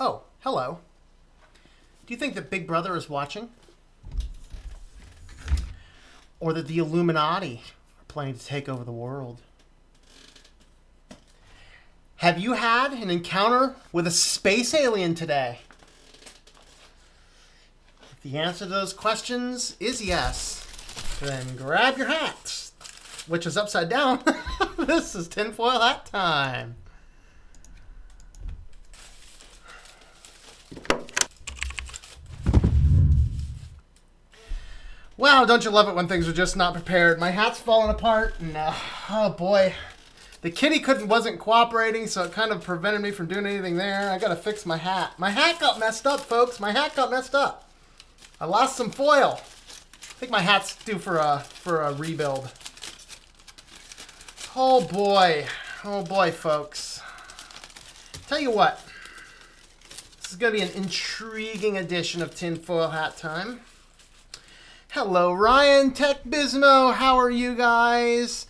Oh, hello. Do you think that Big Brother is watching? Or that the Illuminati are planning to take over the world? Have you had an encounter with a space alien today? If the answer to those questions is yes, then grab your hats, which is upside down. This is tinfoil hat time. Wow, don't you love it when things are just not prepared? My hat's falling apart, and oh boy. The kitty wasn't cooperating, so it kind of prevented me from doing anything there. I gotta fix my hat. My hat got messed up, folks. My hat got messed up. I lost some foil. I think my hat's due for a rebuild. Oh boy, folks. Tell you what, this is gonna be an intriguing edition of Tinfoil Hat Time. Hello, Ryan, Tech Bismo. How are you guys?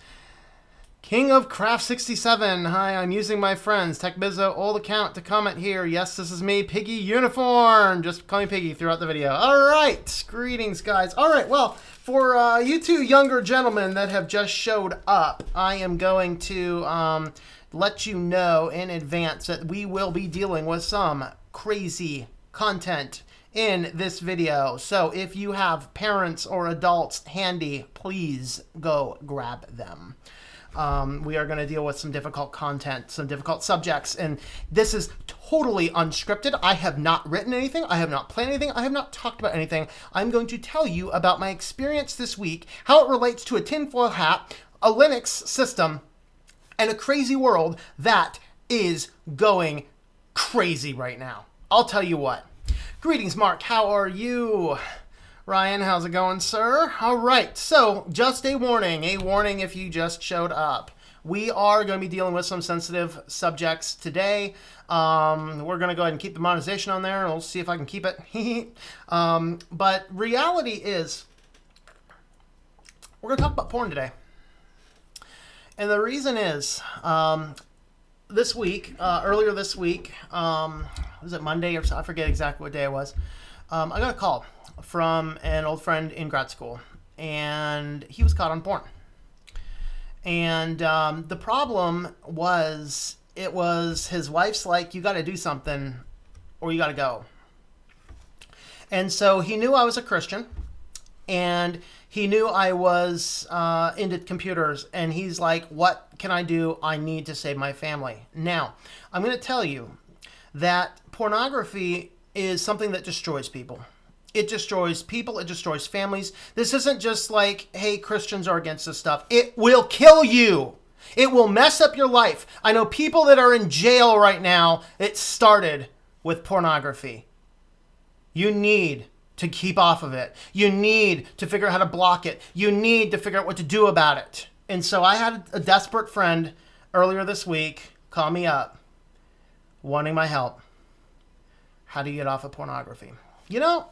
King of Craft 67. Hi, I'm using my friend's TechBizzo old account to comment here. Yes, this is me, Piggy Uniform. Just call me Piggy throughout the video. All right, greetings, guys. All right, well, for you two younger gentlemen that have just showed up, I am going to let you know in advance that we will be dealing with some crazy content in this video. So if you have parents or adults handy, please go grab them. We are going to deal with some difficult content, some difficult subjects, and this is totally unscripted. I have not written anything. I have not planned anything. I have not talked about anything. I'm going to tell you about my experience this week, how it relates to a tinfoil hat, a Linux system, and a crazy world that is going crazy right now. I'll tell you what. Greetings, Mark. How are you? Ryan, how's it going, sir? All right, so just a warning if you just showed up. We are going to be dealing with some sensitive subjects today. We're going to go ahead and keep the monetization on there. We'll see if I can keep it. But reality is, we're going to talk about porn today. And the reason is, this week, earlier this week, was it Monday or so? I forget exactly what day it was. I got a call from an old friend in grad school, and he was caught on porn. And the problem was, it was his wife's like, you got to do something or you got to go. And so he knew I was a Christian, and he knew I was into computers, and he's like, what can I do? I need to save my family. Now, I'm going to tell you that pornography is something that destroys people. It destroys people. It destroys families. This isn't just like, hey, Christians are against this stuff. It will kill you. It will mess up your life. I know people that are in jail right now. It started with pornography. You need to keep off of it. You need to figure out how to block it. You need to figure out what to do about it. And so I had a desperate friend earlier this week call me up wanting my help. How do you get off of pornography? You know,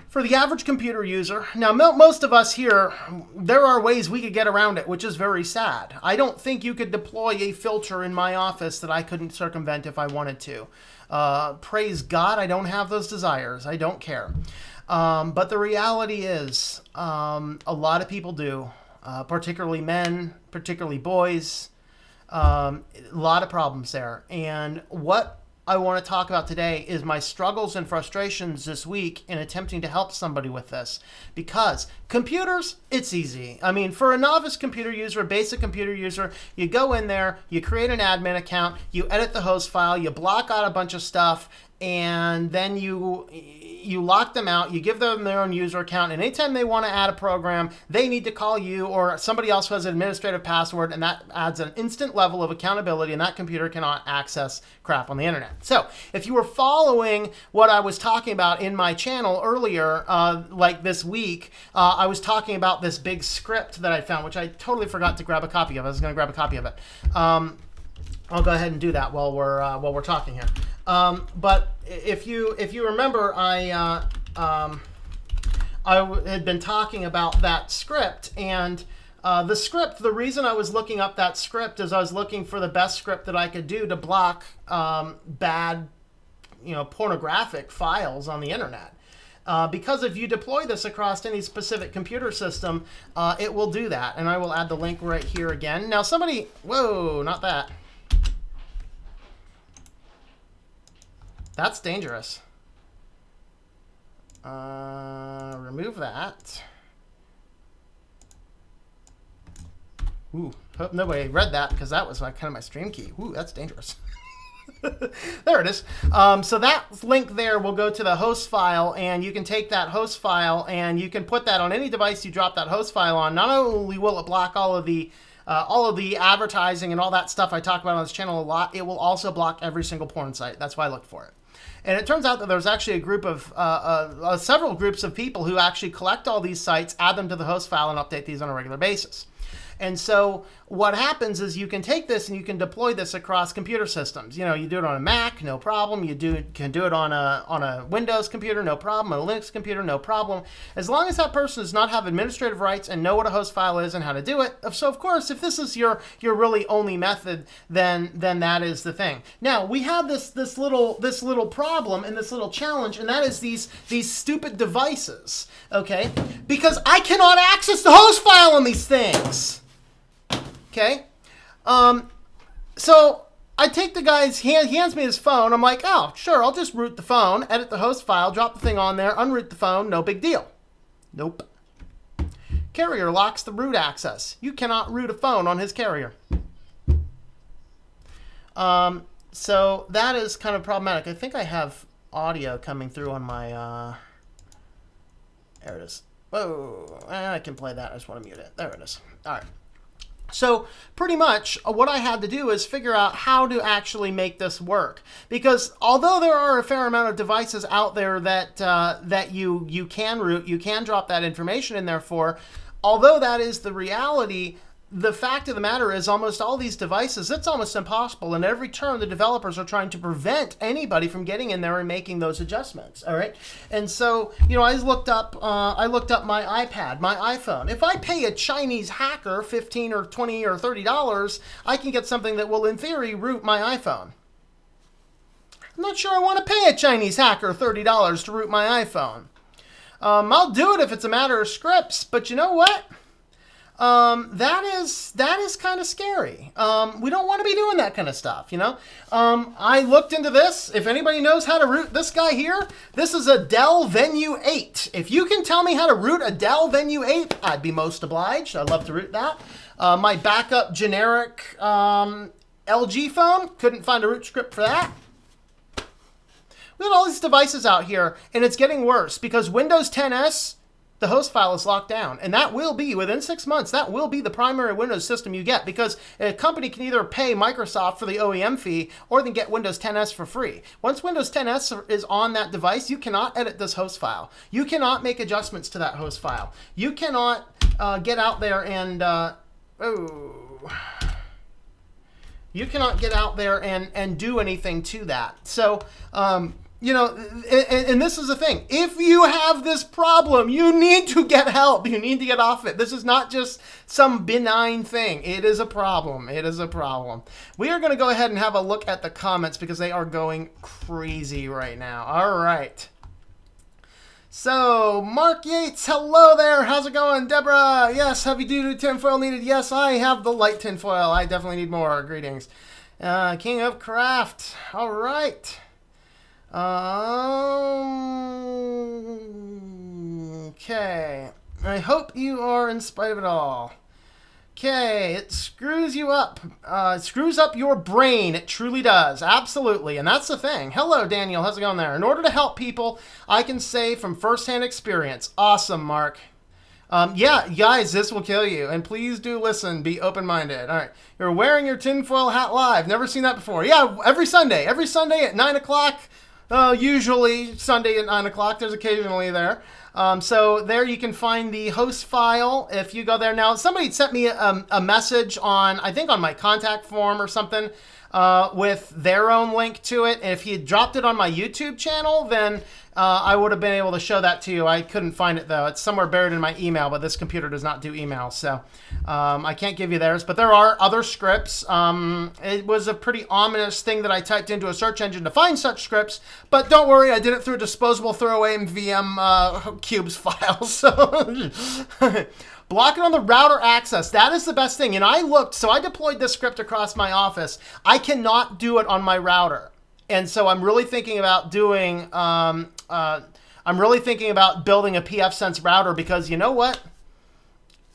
for the average computer user, now most of us here, there are ways we could get around it, which is very sad. I don't think you could deploy a filter in my office that I couldn't circumvent if I wanted to. Praise God, I don't have those desires. I don't care. But the reality is, a lot of people do, particularly men, particularly boys. A lot of problems there. And what I want to talk about today is my struggles and frustrations this week in attempting to help somebody with this. Because computers, it's easy. I mean, for a novice computer user, a basic computer user, you go in there, you create an admin account, you edit the host file, you block out a bunch of stuff, and then you lock them out, you give them their own user account, and anytime they want to add a program, they need to call you or somebody else who has an administrative password, and that adds an instant level of accountability, and that computer cannot access crap on the internet. So if you were following what I was talking about in my channel earlier, like this week, I was talking about this big script that I found, which I totally forgot to grab a copy of. I was going to grab a copy of it. I'll go ahead and do that while we're talking here. But if you remember, I had been talking about that script, and the reason I was looking up that script is I was looking for the best script that I could do to block bad pornographic files on the internet. Because if you deploy this across any specific computer system, it will do that. And I will add the link right here again. Now somebody, whoa, not that. That's dangerous. Remove that. Ooh, hope nobody read that because that was kind of my stream key. Ooh, that's dangerous. There it is. So that link there will go to the host file, and you can take that host file and you can put that on any device you drop that host file on. Not only will it block all of the advertising and all that stuff I talk about on this channel a lot, it will also block every single porn site. That's why I looked for it. And it turns out that there's actually a group of, several groups of people who actually collect all these sites, add them to the host file, and update these on a regular basis. And so what happens is you can take this and you can deploy this across computer systems. You do it on a Mac, no problem. You can do it on a Windows computer, no problem. On a Linux computer, no problem. As long as that person does not have administrative rights and know what a host file is and how to do it. So of course, if this is your really only method, then that is the thing. Now we have this little problem and this little challenge, and that is these stupid devices. Okay, because I cannot access the host file on these things. Okay, so I take the guy's, he hands me his phone. I'm like, oh, sure, I'll just root the phone, edit the host file, drop the thing on there, unroot the phone, no big deal. Nope. Carrier locks the root access. You cannot root a phone on his carrier. So that is kind of problematic. I think I have audio coming through on my, there it is. Whoa, I can play that. I just want to mute it. There it is. All right. So pretty much what I had to do is figure out how to actually make this work. Because although there are a fair amount of devices out there that you can root, you can drop that information in there for, although that is the reality, the fact of the matter is almost all these devices, it's almost impossible. And every turn, the developers are trying to prevent anybody from getting in there and making those adjustments. All right. And so, I looked up my iPad, my iPhone. If I pay a Chinese hacker $15 or $20 or $30, I can get something that will, in theory, root my iPhone. I'm not sure I want to pay a Chinese hacker $30 to root my iPhone. I'll do it if it's a matter of scripts, but you know what? That is kind of scary. We don't want to be doing that kind of stuff, I looked into this. If anybody knows how to root this guy here, this is a Dell Venue 8. If you can tell me how to root a Dell Venue 8, I'd be most obliged. I'd love to root that. My backup generic LG phone, couldn't find a root script for that. We have all these devices out here, and it's getting worse because Windows 10s, the host file is locked down, and that will be, within 6 months, that will be the primary Windows system you get, because a company can either pay Microsoft for the OEM fee or they can get Windows 10s for free. Once Windows 10s is on that device, you cannot edit this host file. You cannot make adjustments to that host file. You cannot get out there and you cannot get out there and do anything to that. So and this is the thing. If you have this problem, you need to get help. You need to get off it. This is not just some benign thing. It is a problem. It is a problem. We are going to go ahead and have a look at the comments because they are going crazy right now. All right. So, Mark Yates, hello there. How's it going? Deborah, yes. Heavy duty tinfoil needed. Yes, I have the light tinfoil. I definitely need more. Greetings. King of Craft. All right. Okay. I hope you are in spite of it all. Okay, it screws you up. It screws up your brain. It truly does. Absolutely. And that's the thing. Hello, Daniel. How's it going there? In order to help people, I can say from firsthand experience. Awesome, Mark. Yeah, guys, this will kill you. And please do listen. Be open-minded. All right. You're wearing your tinfoil hat live. Never seen that before. Yeah, every Sunday. Every Sunday at 9 o'clock. Usually Sunday at 9 o'clock. There's occasionally there. So there you can find the host file if you go there. Now, somebody sent me a message on, I think on my contact form or something, with their own link to it. And if he had dropped it on my YouTube channel, then I would have been able to show that to you. I couldn't find it, though. It's somewhere buried in my email, but this computer does not do email, so I can't give you theirs. But there are other scripts. It was a pretty ominous thing that I typed into a search engine to find such scripts, but don't worry, I did it through a disposable throwaway VM cubes file. So block it on the router access. That is the best thing. And I looked, so I deployed this script across my office. I cannot do it on my router. And so I'm really thinking about doing, I'm really thinking about building a pfSense router, because you know what?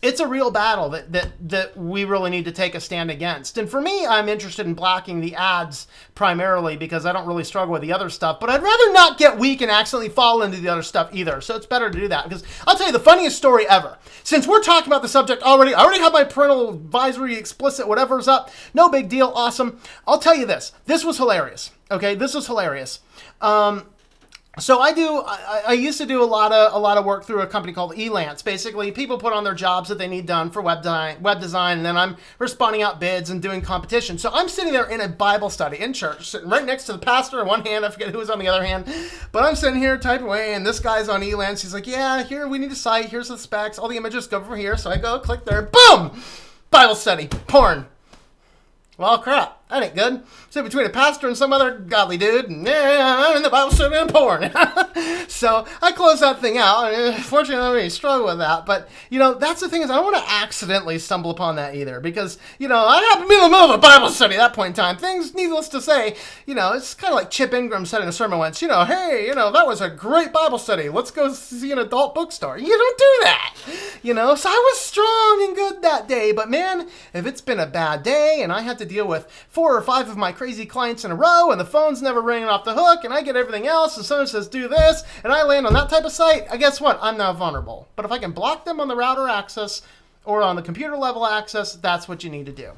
It's a real battle that we really need to take a stand against. And for me, I'm interested in blocking the ads primarily because I don't really struggle with the other stuff. But I'd rather not get weak and accidentally fall into the other stuff either. So it's better to do that. Because I'll tell you the funniest story ever. Since we're talking about the subject already, I already have my parental advisory explicit, whatever's up. No big deal. Awesome. I'll tell you this. This was hilarious. Okay, this was hilarious. So I used to do a lot of work through a company called Elance. Basically, people put on their jobs that they need done for web design, and then I'm responding out bids and doing competition. So I'm sitting there in a Bible study in church, sitting right next to the pastor on one hand, I forget who was on the other hand, but I'm sitting here typing away, and this guy's on Elance. He's like, yeah, here we need a site, here's the specs, all the images go from here. So I go click there, boom, Bible study, porn. Well, crap, that ain't good. So between a pastor and some other godly dude, and I'm in the Bible study and porn. So I closed that thing out. Fortunately, I don't really struggle with that. But, that's the thing is I don't want to accidentally stumble upon that either. Because, I happen to be in the middle of a Bible study at that point in time. Things, needless to say, it's kind of like Chip Ingram said in a sermon once, hey, that was a great Bible study. Let's go see an adult bookstore. You don't do that. So I was strong and good that day. But, man, if it's been a bad day and I have to deal with 4 or 5 of my crazy clients in a row and the phone's never ringing off the hook and I get everything else and someone says do this and I land on that type of site, I guess what? I'm now vulnerable. But if I can block them on the router access or on the computer level access, that's what you need to do.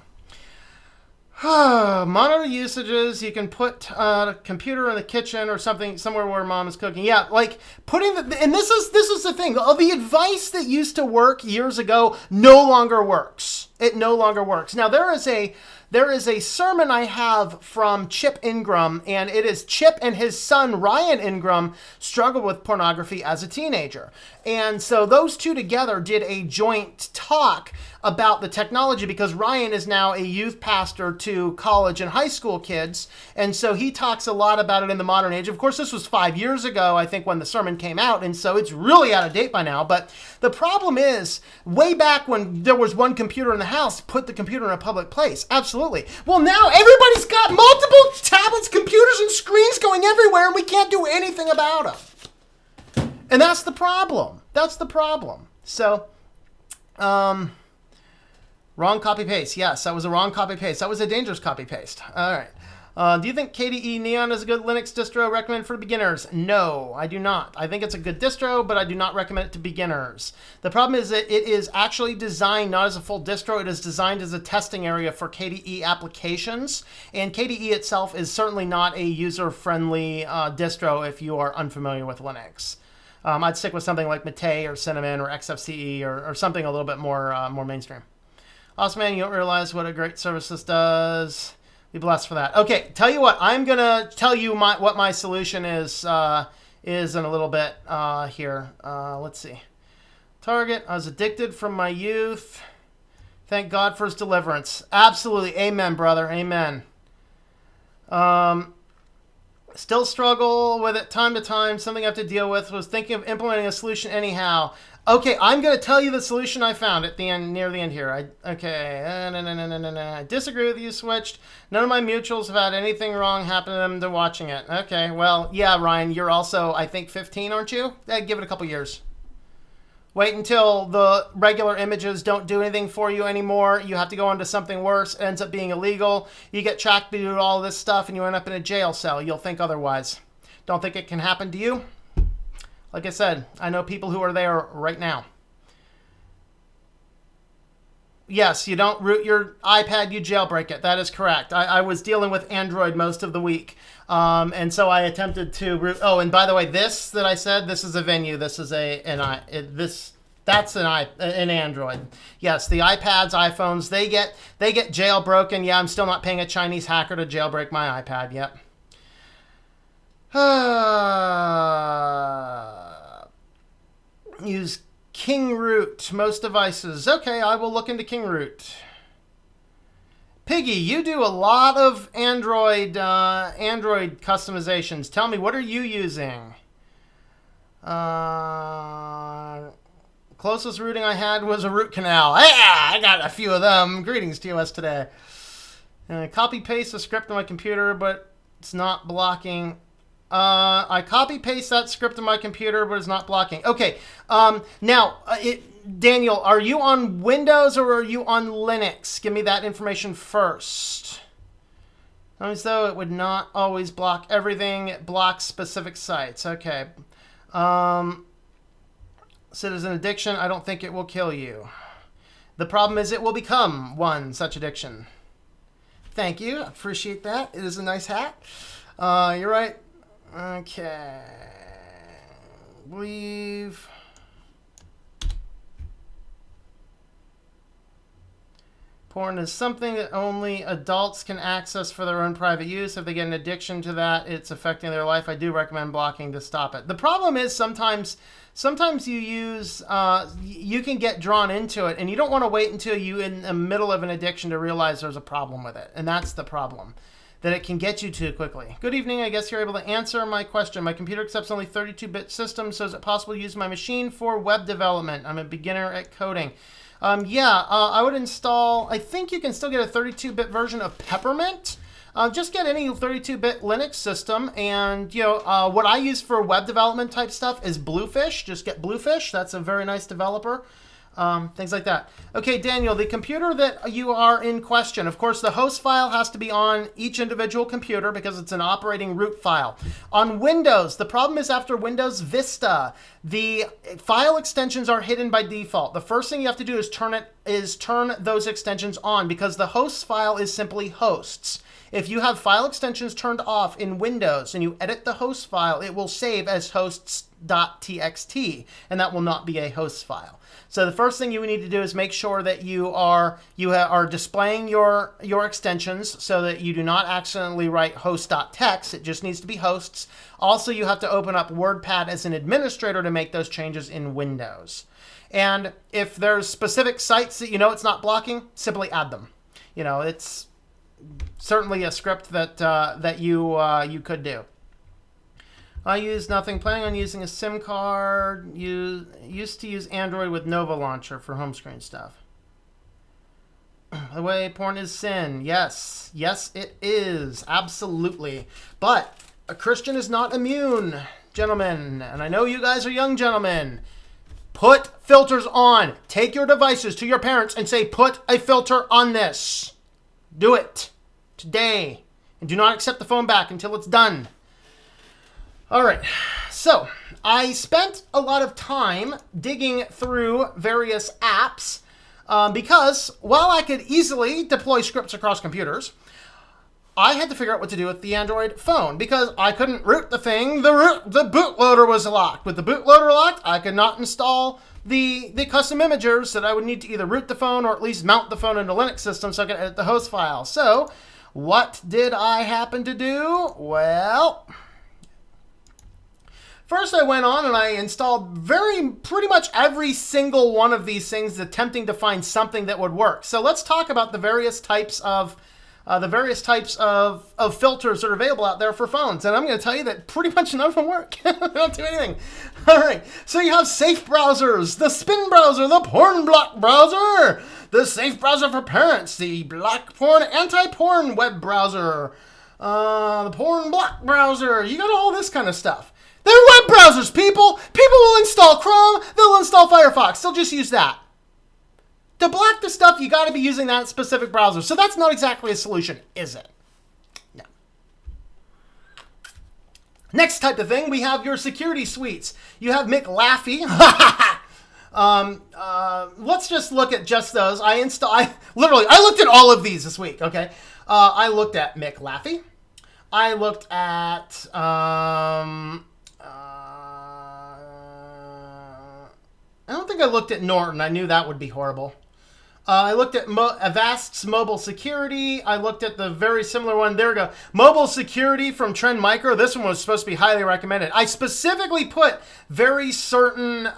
Monitor usages. You can put a computer in the kitchen or something somewhere where mom is cooking. Yeah, like putting and this is the thing. The advice that used to work years ago no longer works. It no longer works. Now there is a sermon I have from Chip Ingram, and it is Chip and his son Ryan Ingram struggled with pornography as a teenager. And so those two together did a joint talk about the technology, because Ryan is now a youth pastor to college and high school kids. And so he talks a lot about it in the modern age. Of course, this was 5 years ago, I think, when the sermon came out. And so it's really out of date by now. But the problem is, way back when there was one computer in the house, put the computer in a public place. Absolutely. Well, now everybody's got multiple tablets, computers, and screens going everywhere, and we can't do anything about them. And that's the problem. That's the problem. So, wrong copy-paste. Yes, that was a wrong copy-paste. That was a dangerous copy-paste. All right. Do you think KDE Neon is a good Linux distro recommended for beginners? No, I do not. I think it's a good distro, but I do not recommend it to beginners. The problem is that it is actually designed not as a full distro. It is designed as a testing area for KDE applications. And KDE itself is certainly not a user-friendly distro if you are unfamiliar with Linux. I'd stick with something like Mate or Cinnamon or XFCE or something a little bit more mainstream. Awesome, man, you don't realize what a great service this does. Be blessed for that. Okay, tell you what, I'm going to tell you what my solution is in a little bit here. Let's see. Target, I was addicted from my youth. Thank God for his deliverance. Absolutely. Amen, brother. Amen. Still struggle with it time to time. Something I have to deal with. Was thinking of implementing a solution anyhow. Okay, I'm going to tell you the solution I found at the end, near the end here. I disagree with you, Switched. None of my mutuals have had anything wrong happen to them. They're watching it. Okay, well, yeah, Ryan, you're also, I think, 15, aren't you? Give it a couple years. Wait until the regular images don't do anything for you anymore. You have to go on to something worse. It ends up being illegal. You get tracked to do all this stuff, and you end up in a jail cell. You'll think otherwise. Don't think it can happen to you? Like I said, I know people who are there right now. Yes, you don't root your iPad, you jailbreak it. That is correct. I was dealing with Android most of the week. And so I attempted to root. Oh, and by the way, this that I said, this is a Venue. This is that's an Android. Yes, the iPads, iPhones, they get jailbroken. Yeah, I'm still not paying a Chinese hacker to jailbreak my iPad. Yep. Use King Root, most devices. Okay, I will look into King Root. Piggy, you do a lot of Android customizations. Tell me, what are you using? Closest rooting I had was a root canal. Yeah, I got a few of them. Greetings, TOS today. Copy paste a script on my computer, but it's not blocking. I copy paste that script on my computer, but it's not blocking. Okay. Now, Daniel, are you on Windows or are you on Linux? Give me that information first. As though it would not always block everything. It blocks specific sites. Okay. Citizen addiction, I don't think it will kill you. The problem is it will become one such addiction. Thank you. Appreciate that. It is a nice hat. You're right. Okay. Leave. Porn is something that only adults can access for their own private use. If they get an addiction to that, it's affecting their life. I do recommend blocking to stop it. The problem is sometimes you use, you can get drawn into it, and you don't want to wait until you're in the middle of an addiction to realize there's a problem with it. And that's the problem, that it can get you too quickly. Good evening. I guess you're able to answer my question. My computer accepts only 32-bit systems, so is it possible to use my machine for web development? I'm a beginner at coding. I would install, I think you can still get a 32-bit version of Peppermint. Just get any 32-bit Linux system, and what I use for web development type stuff is Bluefish. Just get Bluefish. That's a very nice developer. Things like that. Okay, Daniel, the computer that you are in question, of course, the host file has to be on each individual computer because it's an operating root file. On Windows, the problem is after Windows Vista, the file extensions are hidden by default. The first thing you have to do is turn those extensions on because the host file is simply hosts. If you have file extensions turned off in Windows and you edit the host file, it will save as hosts.txt, and that will not be a host file. So the first thing you need to do is make sure that you are displaying your extensions so that you do not accidentally write host.txt. It just needs to be hosts. Also, you have to open up WordPad as an administrator to make those changes in Windows. And if there's specific sites that it's not blocking, simply add them. It's certainly a script that you could do. I use nothing. Planning on using a SIM card. Used to use Android with Nova Launcher for home screen stuff. The way porn is sin. Yes. Yes, it is. Absolutely. But a Christian is not immune, gentlemen. And I know you guys are young gentlemen. Put filters on. Take your devices to your parents and say, put a filter on this. Do it today. And do not accept the phone back until it's done. All right, so I spent a lot of time digging through various apps because while I could easily deploy scripts across computers, I had to figure out what to do with the Android phone because I couldn't root the thing. The bootloader was locked. With the bootloader locked, I could not install the custom imagers that I would need to either root the phone or at least mount the phone into a Linux system so I could edit the host file. So what did I happen to do? Well, first, I went on and I installed pretty much every single one of these things, attempting to find something that would work. So let's talk about the various types of filters that are available out there for phones. And I'm going to tell you that pretty much none of them work. They don't do anything. All right. So you have safe browsers, the spin browser, the porn block browser, the safe browser for parents, the black porn anti-porn web browser, the porn block browser. You got all this kind of stuff. They're web browsers, people. People will install Chrome. They'll install Firefox. They'll just use that. To block the stuff, you got to be using that specific browser. So that's not exactly a solution, is it? No. Next type of thing, we have your security suites. You have McLaffey. Let's just look at just those. I looked at all of these this week. Okay, I looked at Mick Laffey. I looked at I don't think I looked at Norton. I knew that would be horrible. I looked at Avast's mobile security. I looked at the very similar one. There we go. Mobile security from Trend Micro. This one was supposed to be highly recommended. I specifically put very certain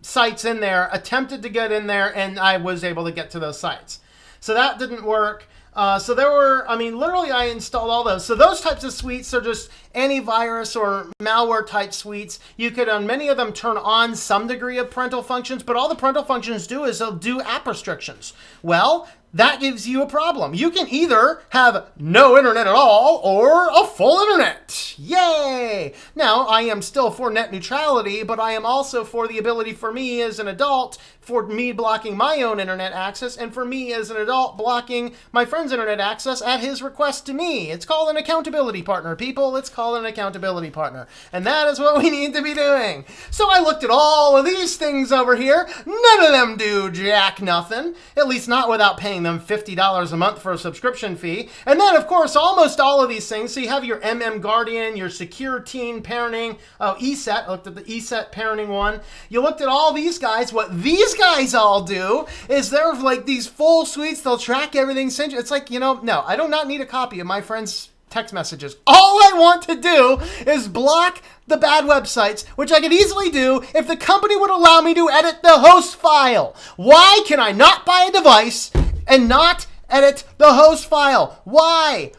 sites in there, attempted to get in there, and I was able to get to those sites. So that didn't work. So there were, literally I installed all those. So those types of suites are just antivirus or malware type suites. You could, on many of them, turn on some degree of parental functions, but all the parental functions do is they'll do app restrictions. Well, that gives you a problem. You can either have no internet at all or a full internet. Yay! Now, I am still for net neutrality, but I am also for the ability for me as an adult, for me blocking my own internet access, and for me as an adult blocking my friend's internet access at his request to me. It's called an accountability partner, people. It's called an accountability partner. And that is what we need to be doing. So I looked at all of these things over here. None of them do jack nothing, at least not without paying them $50 a month for a subscription fee. And then, of course, almost all of these things. So you have your Guardian, your Secure Teen Parenting, ESET. I looked at the ESET parenting one. You looked at all these guys. What these guys all do is they're like these full suites. They'll track everything. It's like, no, I do not need a copy of my friend's text messages. All I want to do is block the bad websites, which I could easily do if the company would allow me to edit the host file. Why can I not buy a device and not edit the host file? Why?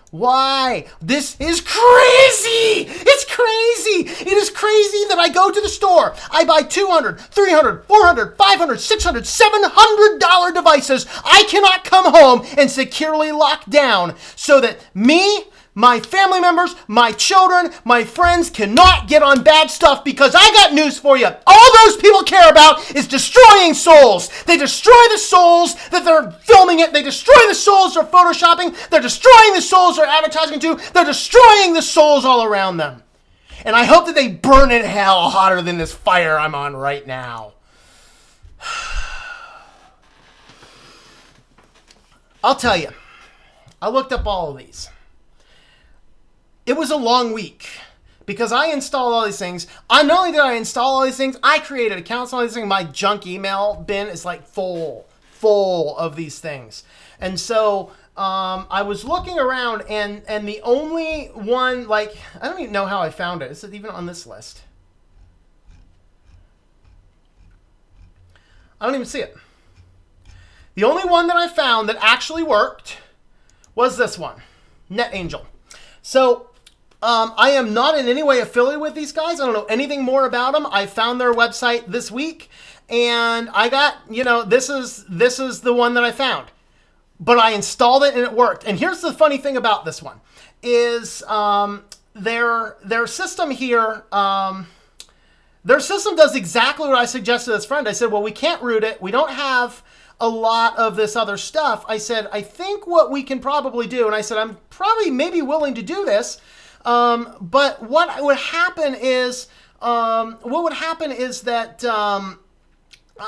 This is crazy! It's crazy! It is crazy that I go to the store, I buy $200, $300, $400, $500, $600, $700 devices. I cannot come home and securely lock down so that me, my family members, my children, my friends cannot get on bad stuff, because I got news for you. All those people care about is destroying souls. They destroy the souls that they're filming it. They destroy the souls they're photoshopping. They're destroying the souls they're advertising to. They're destroying the souls all around them. And I hope that they burn in hell hotter than this fire I'm on right now. I'll tell you, I looked up all of these. It was a long week because I installed all these things. Not only did I install all these things, I created accounts on all these things. My junk email bin is like full of these things. And so I was looking around, and the only one, like, I don't even know how I found it. Is it even on this list? I don't even see it. The only one that I found that actually worked was this one, NetAngel. So I am not in any way affiliated with these guys. I don't know anything more about them. I found their website this week, and I got, this is the one that I found. But I installed it and it worked. And here's the funny thing about this one is their system here, their system does exactly what I suggested to this friend. I said, well, we can't root it. We don't have a lot of this other stuff. I said, I think what we can probably do, and I said, I'm probably maybe willing to do this, but what would happen is that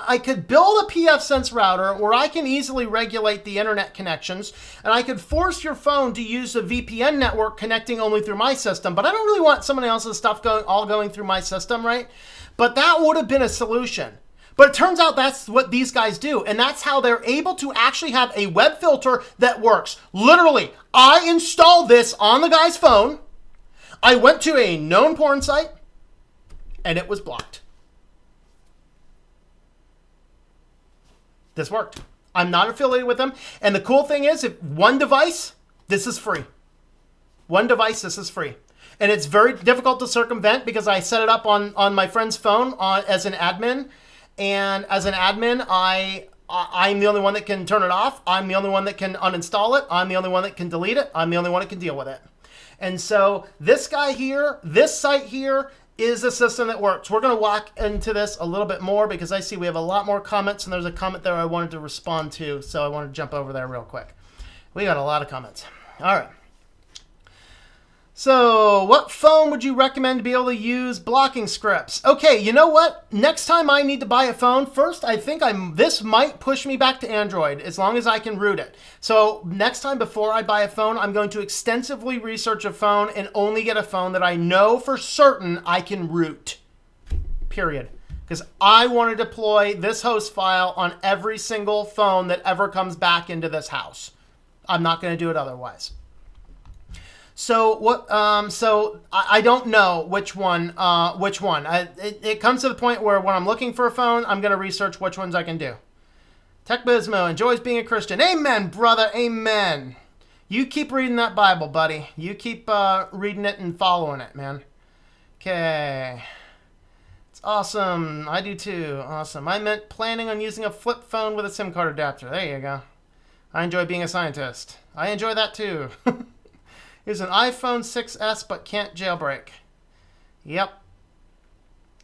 I could build a pfSense router where I can easily regulate the internet connections, and I could force your phone to use a VPN network connecting only through my system. But I don't really want someone else's stuff going through my system, right? But that would have been a solution. But it turns out that's what these guys do, and that's how they're able to actually have a web filter that works. Literally, I installed this on the guy's phone. I went to a known porn site, and it was blocked. This worked. I'm not affiliated with them. And the cool thing is, if one device, this is free. One device, this is free. And it's very difficult to circumvent because I set it up on my friend's phone as an admin. And as an admin, I'm the only one that can turn it off. I'm the only one that can uninstall it. I'm the only one that can delete it. I'm the only one that can deal with it. And so this guy here, this site here, is a system that works. We're going to walk into this a little bit more because I see we have a lot more comments, and there's a comment there I wanted to respond to, so I want to jump over there real quick. We got a lot of comments. All right. So, what phone would you recommend to be able to use blocking scripts? Okay, you know what? Next time I need to buy a phone, first I think this might push me back to Android as long as I can root it. So, next time before I buy a phone, I'm going to extensively research a phone and only get a phone that I know for certain I can root. Period. Because I want to deploy this host file on every single phone that ever comes back into this house. I'm not going to do it otherwise. So what? So I don't know which one. It comes to the point where when I'm looking for a phone, I'm going to research which ones I can do. TechBismo enjoys being a Christian. Amen, brother. Amen. You keep reading that Bible, buddy. You keep reading it and following it, man. Okay. It's awesome. I do too. Awesome. I meant planning on using a flip phone with a SIM card adapter. There you go. I enjoy being a scientist. I enjoy that too. Here's an iPhone 6S but can't jailbreak. Yep.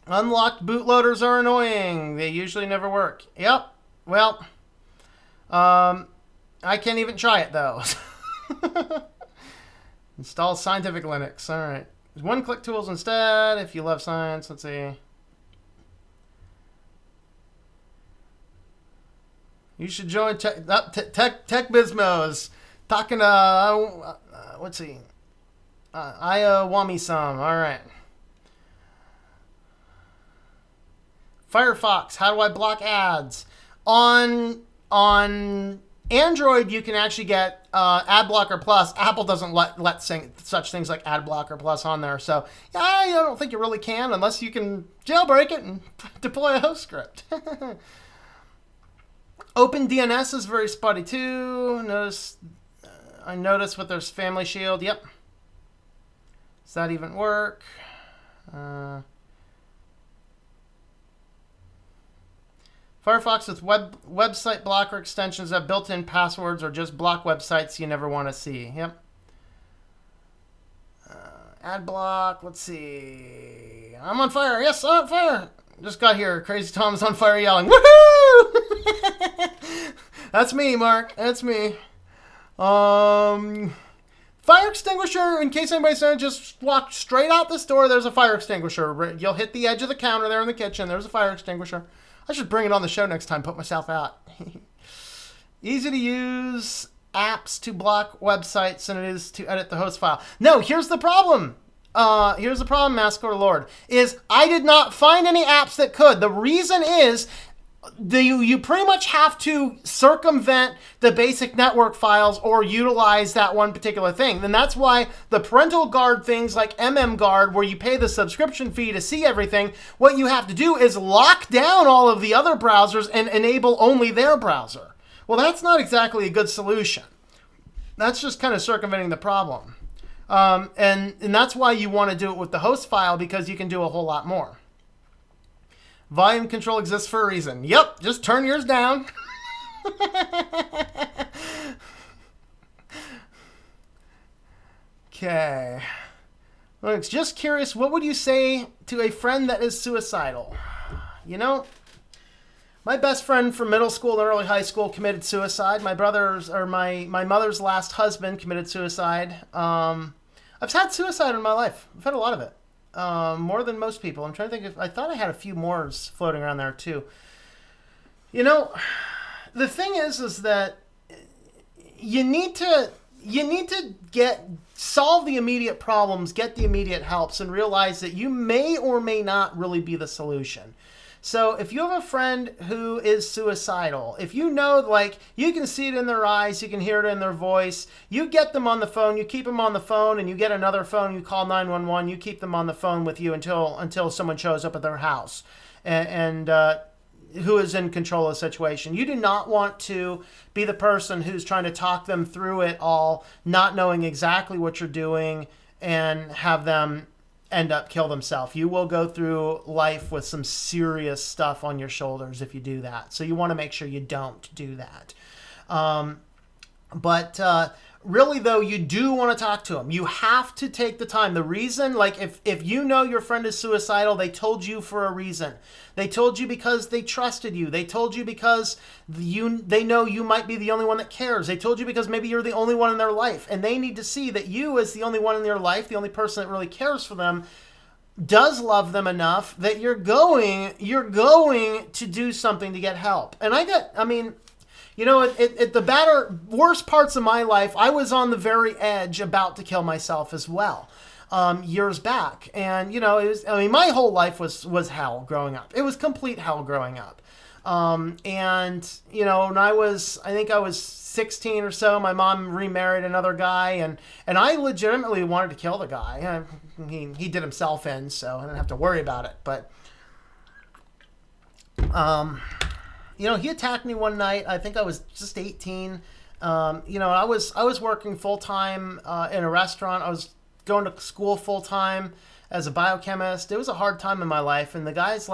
Unlocked bootloaders are annoying. They usually never work. Yep. Well, I can't even try it though. Install Scientific Linux. All right. There's one-click tools instead if you love science. Let's see. You should join TechBismos. Talking to, let's see. Iowami-some. All right. Firefox. How do I block ads? On Android, you can actually get Ad Blocker Plus. Apple doesn't let such things like Ad Blocker Plus on there. So, yeah, I don't think you really can unless you can jailbreak it and deploy a host script. OpenDNS is very spotty too. I noticed with there's Family Shield. Yep. Does that even work? Firefox with website blocker extensions have built-in passwords or just block websites you never want to see. Yep. Ad block. Let's see. I'm on fire. Yes, I'm on fire. Just got here. Crazy Tom's on fire yelling. Woohoo! That's me, Mark. That's me. Fire extinguisher, in case anybody's saying, just walk straight out this door. There's a fire extinguisher. You'll hit the edge of the counter there in the kitchen. There's a fire extinguisher. I should bring it on the show next time, put myself out. Easy to use apps to block websites than it is to edit the host file. No, here's the problem. Here's the problem, Mascot Lord, is I did not find any apps that could. The reason is you pretty much have to circumvent the basic network files or utilize that one particular thing. And that's why the parental guard things like Guard, where you pay the subscription fee to see everything, what you have to do is lock down all of the other browsers and enable only their browser. Well, that's not exactly a good solution. That's just kind of circumventing the problem. And that's why you want to do it with the host file, because you can do a whole lot more. Volume control exists for a reason. Yep, just turn yours down. Okay. Looks just curious, what would you say to a friend that is suicidal? You know, my best friend from middle school and early high school committed suicide. My mother's last husband committed suicide. I've had suicide in my life. I've had a lot of it. More than most people. I'm trying to think if I thought I had a few more floating around there too. You know, the thing is that you need to solve the immediate problems, get the immediate helps, and realize that you may or may not really be the solution. So if you have a friend who is suicidal, if you know, like, you can see it in their eyes, you can hear it in their voice, you get them on the phone, you keep them on the phone, and you get another phone, you call 911, you keep them on the phone with you until someone shows up at their house and who is in control of the situation. You do not want to be the person who's trying to talk them through it all, not knowing exactly what you're doing, and have them end up kill themselves. You will go through life with some serious stuff on your shoulders if you do that. So you want to make sure you don't do that. But really, though, you do want to talk to them. You have to take the time. The reason, like, if you know your friend is suicidal, they told you for a reason. They told you because they trusted you. They told you because they know you might be the only one that cares. They told you because maybe you're the only one in their life. And they need to see that you, as the only one in their life, the only person that really cares for them, does love them enough that you're going to do something to get help. And the worst parts of my life, I was on the very edge about to kill myself as well, years back. And, my whole life was hell growing up. It was complete hell growing up. When I think I was 16 or so, my mom remarried another guy, and I legitimately wanted to kill the guy. He did himself in, so I didn't have to worry about it. But, he attacked me one night. I think I was just 18. I was working full time in a restaurant. I was going to school full time as a biochemist. It was a hard time in my life, and the guy's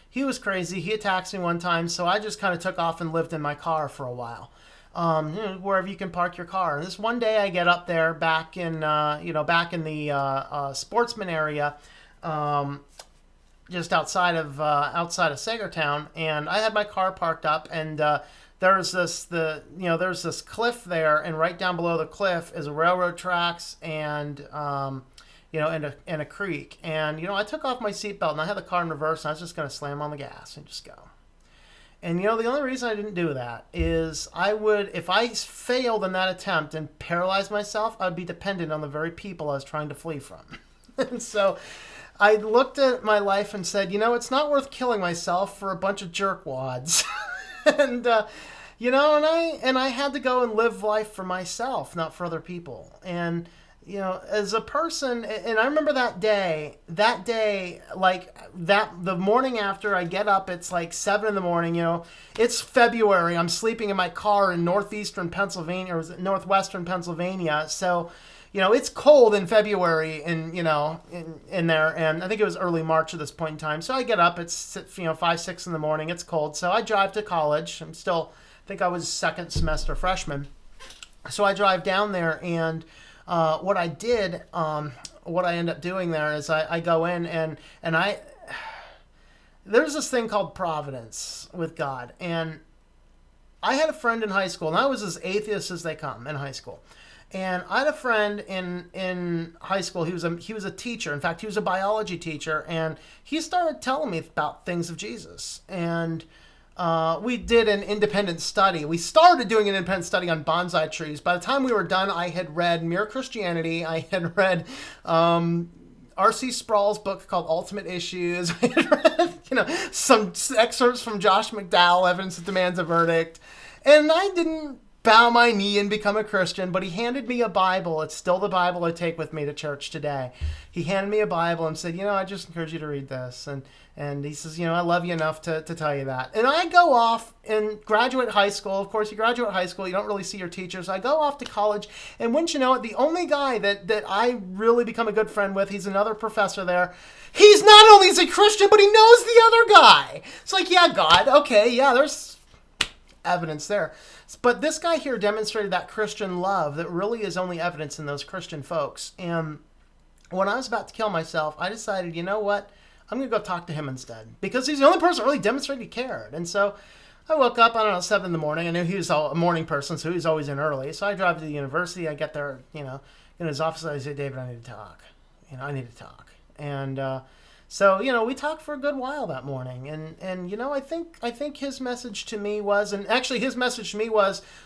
he was crazy. He attacked me one time, so I just kind of took off and lived in my car for a while, wherever you can park your car. And this one day, I get up there back in the Sportsman area. Just outside of Sagertown, and I had my car parked up, and there's this cliff there, and right down below the cliff is a railroad tracks and a creek, and I took off my seatbelt and I had the car in reverse, and I was just going to slam on the gas and just go. And the only reason I didn't do that is if I failed in that attempt and paralyzed myself, I'd be dependent on the very people I was trying to flee from. And so I looked at my life and said, it's not worth killing myself for a bunch of jerkwads. And, and I had to go and live life for myself, not for other people. And, as a person, and I remember that day, the morning after I get up, it's like 7 a.m, it's February. I'm sleeping in my car in northwestern Pennsylvania, so, it's cold in February in there, and I think it was early March at this point in time. So I get up, it's 5, 6 in the morning, it's cold. So I drive to college. I think I was second semester freshman. So I drive down there, and what I end up doing there is I go in and there's this thing called providence with God. And I had a friend in high school, and I was as atheist as they come in high school. And I had a friend in high school. He was a teacher. In fact, he was a biology teacher, and he started telling me about things of Jesus. And we did an independent study. We started doing an independent study on bonsai trees. By the time we were done, I had read Mere Christianity. I had read R.C. Sproul's book called Ultimate Issues. I had read some excerpts from Josh McDowell, Evidence That Demands a Verdict. And I didn't bow my knee and become a Christian, but he handed me a Bible. It's still the Bible I take with me to church today. He handed me a Bible and said, I just encourage you to read this. And he says, I love you enough to tell you that. And I go off and graduate high school. Of course, you graduate high school, you don't really see your teachers. I go off to college, and wouldn't you know it, the only guy that I really become a good friend with, he's another professor there. He's not only is he Christian, but he knows the other guy. It's like, yeah, God, okay, yeah, there's evidence there. But this guy here demonstrated that Christian love that really is only evidence in those Christian folks. And when I was about to kill myself, I decided, you know what? I'm going to go talk to him instead, because he's the only person that really demonstrated he cared. And so I woke up, 7 in the morning. I knew he was a morning person, so he was always in early. So I drive to the university. I get there, in his office. I say, David, I need to talk. I need to talk. And so, we talked for a good while that morning. And I think his message to me was,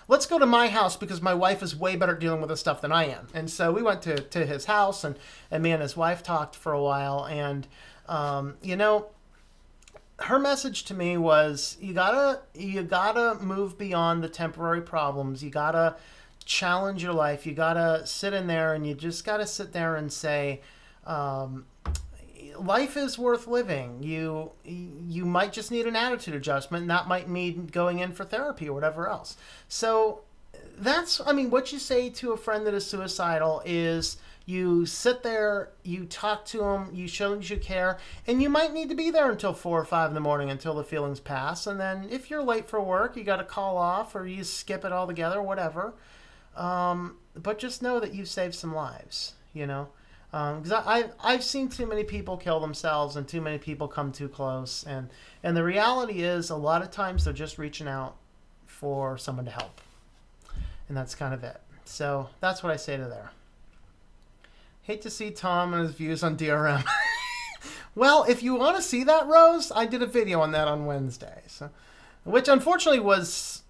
let's go to my house because my wife is way better at dealing with this stuff than I am. And so we went to his house, and me and his wife talked for a while. And, her message to me was, you gotta move beyond the temporary problems. You gotta challenge your life. You gotta sit in there, and you just gotta sit there and say, life is worth living. You might just need an attitude adjustment, and that might mean going in for therapy or whatever else. So that's, what you say to a friend that is suicidal is you sit there, you talk to them, you show them you care, and you might need to be there until 4 or 5 in the morning until the feelings pass. And then if you're late for work, you got to call off or you skip it altogether, whatever. But just know that you saved some lives, you know. Because I've seen too many people kill themselves and too many people come too close. And the reality is a lot of times they're just reaching out for someone to help. And that's kind of it. So that's what I say to there. Hate to see Tom and his views on DRM. Well, if you want to see that, Rose, I did a video on that on Wednesday. So, which unfortunately was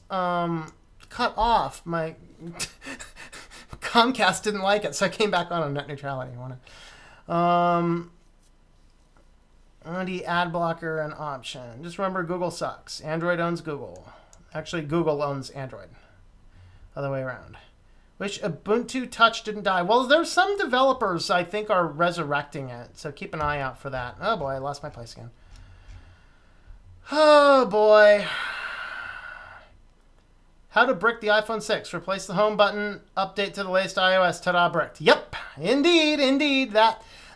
cut off. My Comcast didn't like it, so I came back on net neutrality. The ad blocker and option. Just remember, Google sucks. Android owns Google. Actually, Google owns Android. Other way around. Wish Ubuntu Touch didn't die. Well, there's some developers I think are resurrecting it, so keep an eye out for that. Oh boy, I lost my place again. Oh boy. How to brick the iPhone 6. Replace the home button. Update to the latest iOS. Ta-da, bricked. Yep, indeed.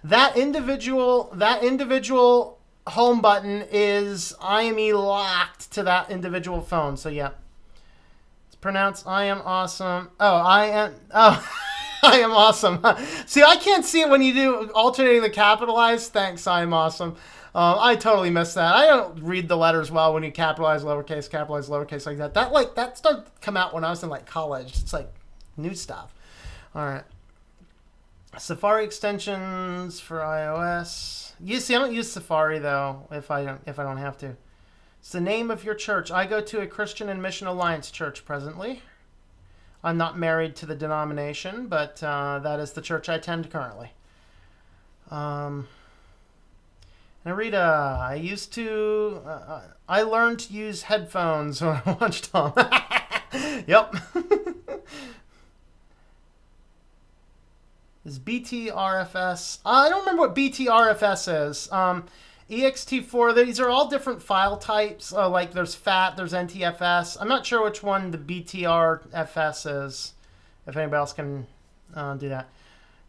That individual home button is IME locked to that individual phone. So yeah. It's pronounced I am awesome. I am awesome. See, I can't see it when you do alternating the capitalized. Thanks, I am awesome. I totally missed that. I don't read the letters well when you capitalize lowercase like that. That started to come out when I was in like college. It's like new stuff. All right. Safari extensions for iOS. You see, I don't use Safari though if I don't have to. It's the name of your church. I go to a Christian and Mission Alliance church presently. I'm not married to the denomination, but that is the church I attend currently. Narita, I learned to use headphones when I watched Tom. Yep. Is BTRFS? I don't remember what BTRFS is. ext4, these are all different file types. Like there's FAT, there's NTFS. I'm not sure which one the BTRFS is, if anybody else can do that.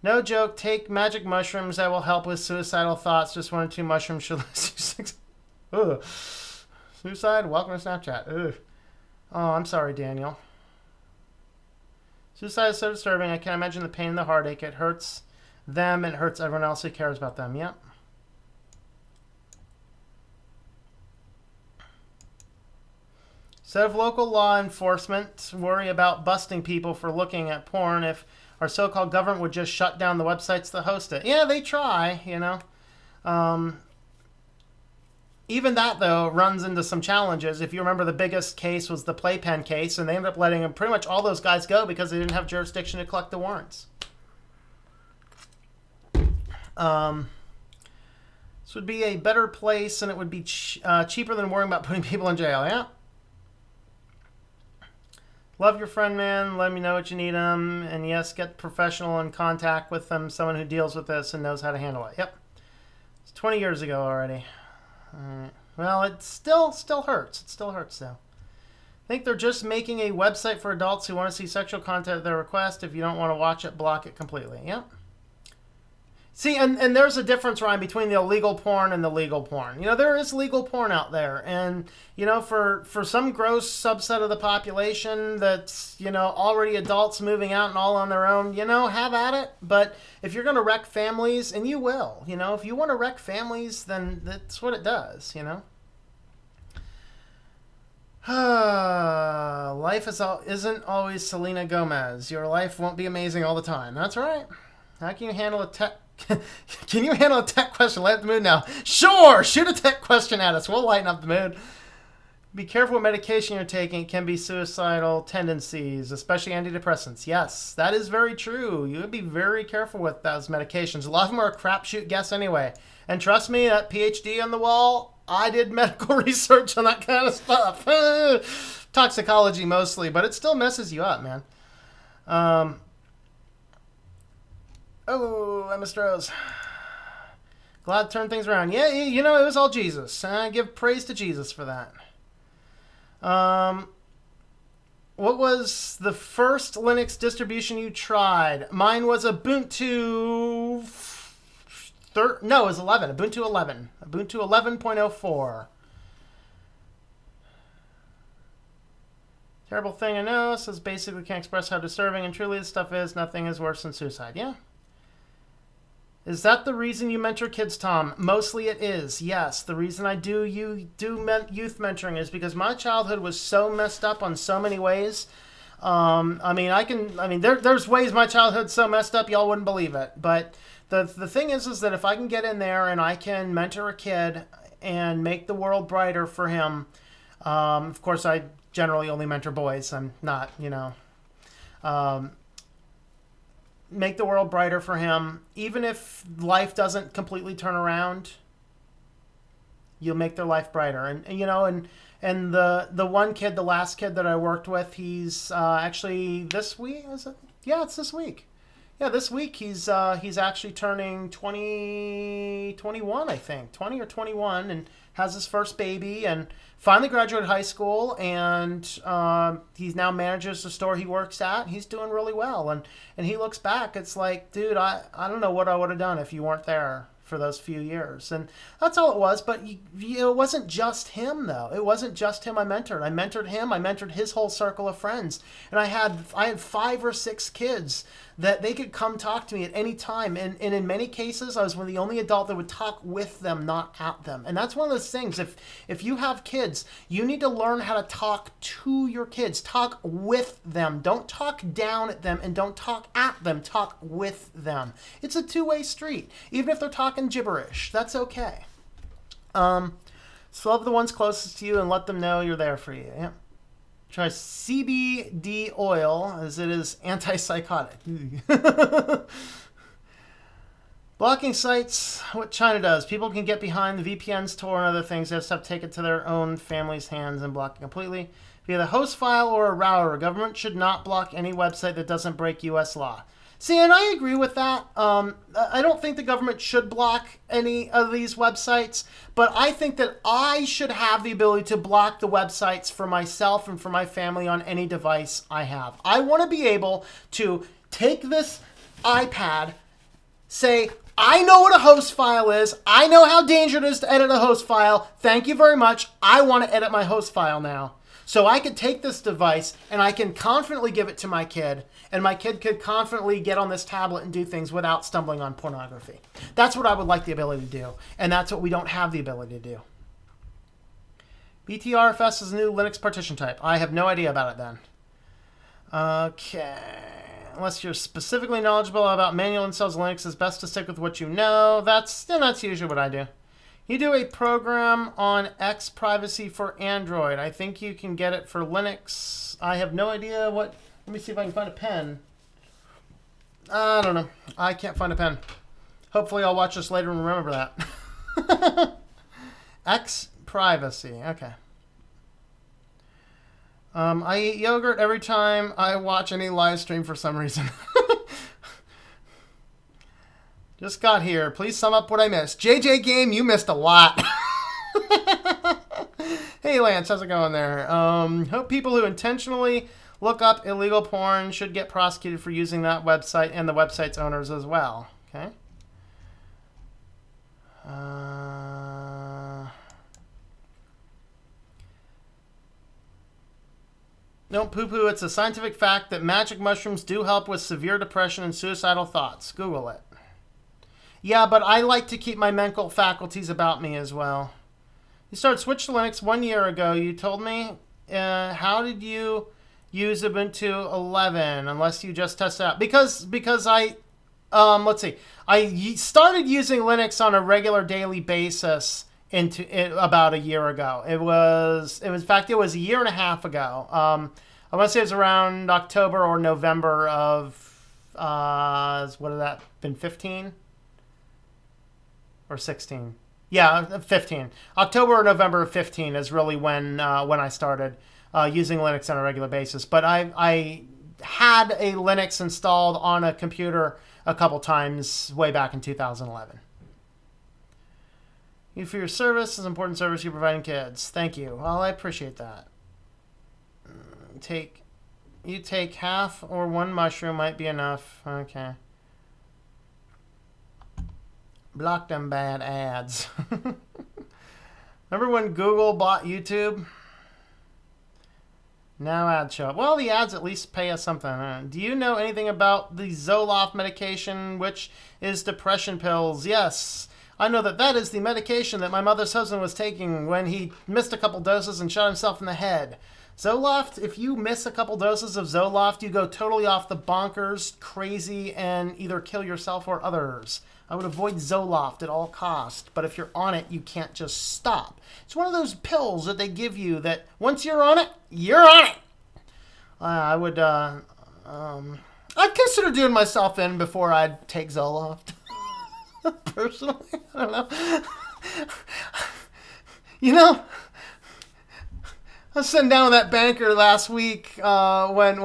No joke, take magic mushrooms that will help with suicidal thoughts. Just 1 or 2 mushrooms should last you 6. Ugh. Suicide? Welcome to Snapchat. Ugh. Oh, I'm sorry, Daniel. Suicide is so disturbing. I can't imagine the pain and the heartache. It hurts them. It hurts everyone else who cares about them. Yep. Instead of local law enforcement, worry about busting people for looking at porn if our so-called government would just shut down the websites that host it. Yeah, they try, you know. Even that, though, runs into some challenges. If you remember, the biggest case was the Playpen case, and they ended up letting pretty much all those guys go because they didn't have jurisdiction to collect the warrants. This would be a better place, and it would be cheaper than worrying about putting people in jail, yeah? Love your friend, man. Let me know what you need them. And yes, get professional in contact with them, someone who deals with this and knows how to handle it. Yep. It's 20 years ago already. All right. Well, it still hurts. It still hurts, though. I think they're just making a website for adults who want to see sexual content at their request. If you don't want to watch it, block it completely. Yep. See, and there's a difference, Ryan, between the illegal porn and the legal porn. You know, there is legal porn out there. And, you know, for some gross subset of the population that's, you know, already adults moving out and all on their own, you know, have at it. But if you're going to wreck families, and you will, you know, if you want to wreck families, then that's what it does, you know. Life isn't always Selena Gomez. Your life won't be amazing all the time. That's right. How can you handle a tech... Can you handle a tech question? Lighten up the mood now. Sure! Shoot a tech question at us. We'll lighten up the mood. Be careful what medication you're taking. It can be suicidal tendencies, especially antidepressants. Yes, that is very true. You would be very careful with those medications. A lot of them are a crapshoot guess anyway. And trust me, that PhD on the wall, I did medical research on that kind of stuff. Toxicology mostly, but it still messes you up, man. Oh, Emma Strohs. Glad to turn things around. Yeah, you know, it was all Jesus. I give praise to Jesus for that. What was the first Linux distribution you tried? Mine was Ubuntu... it was 11. Ubuntu 11. Ubuntu 11.04. Terrible thing I know, says basically can't express how disturbing and truly this stuff is. Nothing is worse than suicide. Yeah. Is that the reason you mentor kids, Tom? Mostly it is, yes. The reason I do youth mentoring is because my childhood was so messed up on so many ways. There's ways my childhood's so messed up y'all wouldn't believe it. But the thing is that if I can get in there and I can mentor a kid and make the world brighter for him, of course I generally only mentor boys. I'm not, make the world brighter for him. Even if life doesn't completely turn around, you'll make their life brighter. And the one kid, the last kid that I worked with, he's actually this week, is it? Yeah, it's this week. Yeah, this week he's actually turning 21, I think. 20 or 21, and has his first baby and finally graduated high school, and he now manages the store he works at. He's doing really well, and he looks back, it's like, dude, I don't know what I would have done if you weren't there for those few years. And that's all it was. But it wasn't just him, though. It wasn't just him I mentored. I mentored him. I mentored his whole circle of friends. And I had 5 or 6 kids that they could come talk to me at any time. And in many cases, I was the only adult that would talk with them, not at them. And that's one of those things. If you have kids, you need to learn how to talk to your kids. Talk with them. Don't talk down at them and don't talk at them. Talk with them. It's a two-way street. Even if they're talking gibberish, that's okay. So love the ones closest to you and let them know you're there for you. Yeah. Try CBD oil, as it is antipsychotic. Blocking sites, what China does. People can get behind the VPNs, Tor, and other things. They have stuff take it to their own family's hands and block it completely. Via the host file or a router, government should not block any website that doesn't break U.S. law. See, and I agree with that. I don't think the government should block any of these websites, but I think that I should have the ability to block the websites for myself and for my family on any device I have. I want to be able to take this iPad, say, I know what a host file is. I know how dangerous it is to edit a host file. Thank you very much. I want to edit my host file now. So I could take this device and I can confidently give it to my kid, and my kid could confidently get on this tablet and do things without stumbling on pornography. That's what I would like the ability to do, and that's what we don't have the ability to do. BTRFS is a new Linux partition type. I have no idea about it then. Okay. Unless you're specifically knowledgeable about manual installs of Linux, it's best to stick with what you know. That's usually what I do. You do a program on X privacy for Android. I think you can get it for Linux. I have no idea what... Let me see if I can find a pen. I don't know. I can't find a pen. Hopefully I'll watch this later and remember that. X privacy. Okay. I eat yogurt every time I watch any live stream for some reason. Just got here. Please sum up what I missed. JJ Game, you missed a lot. Hey, Lance, how's it going there? Hope people who intentionally look up illegal porn should get prosecuted for using that website and the website's owners as well. Okay. Don't poo-poo. It's a scientific fact that magic mushrooms do help with severe depression and suicidal thoughts. Google it. Yeah, but I like to keep my mental faculties about me as well. You started Switch to Linux 1 year ago. You told me. How did you use Ubuntu 11 unless you just tested out? Because I, let's see. I started using Linux on a regular daily basis about a year ago. It was in fact, it was a year and a half ago. I want to say it was around October or November of, what had that been, 15? Or 16. Yeah, 15. October or November of 15 is really when I started using Linux on a regular basis. But I had a Linux installed on a computer a couple times way back in 2011. You for your service. It's an important service you're providing kids. Thank you. Well, I appreciate that. You take half or one mushroom might be enough. Okay. Block them bad ads. Remember when Google bought YouTube? Now ads show up. Well, the ads at least pay us something. Do you know anything about the Zoloft medication, which is depression pills? Yes. I know that that is the medication that my mother's husband was taking when he missed a couple doses and shot himself in the head. Zoloft, if you miss a couple doses of Zoloft, you go totally off the bonkers, crazy, and either kill yourself or others. I would avoid Zoloft at all costs, but if you're on it, you can't just stop. It's one of those pills that they give you that once you're on it, you're on it. I'd consider doing myself in before I'd take Zoloft. Personally, I don't know. You know, I was sitting down with that banker last week when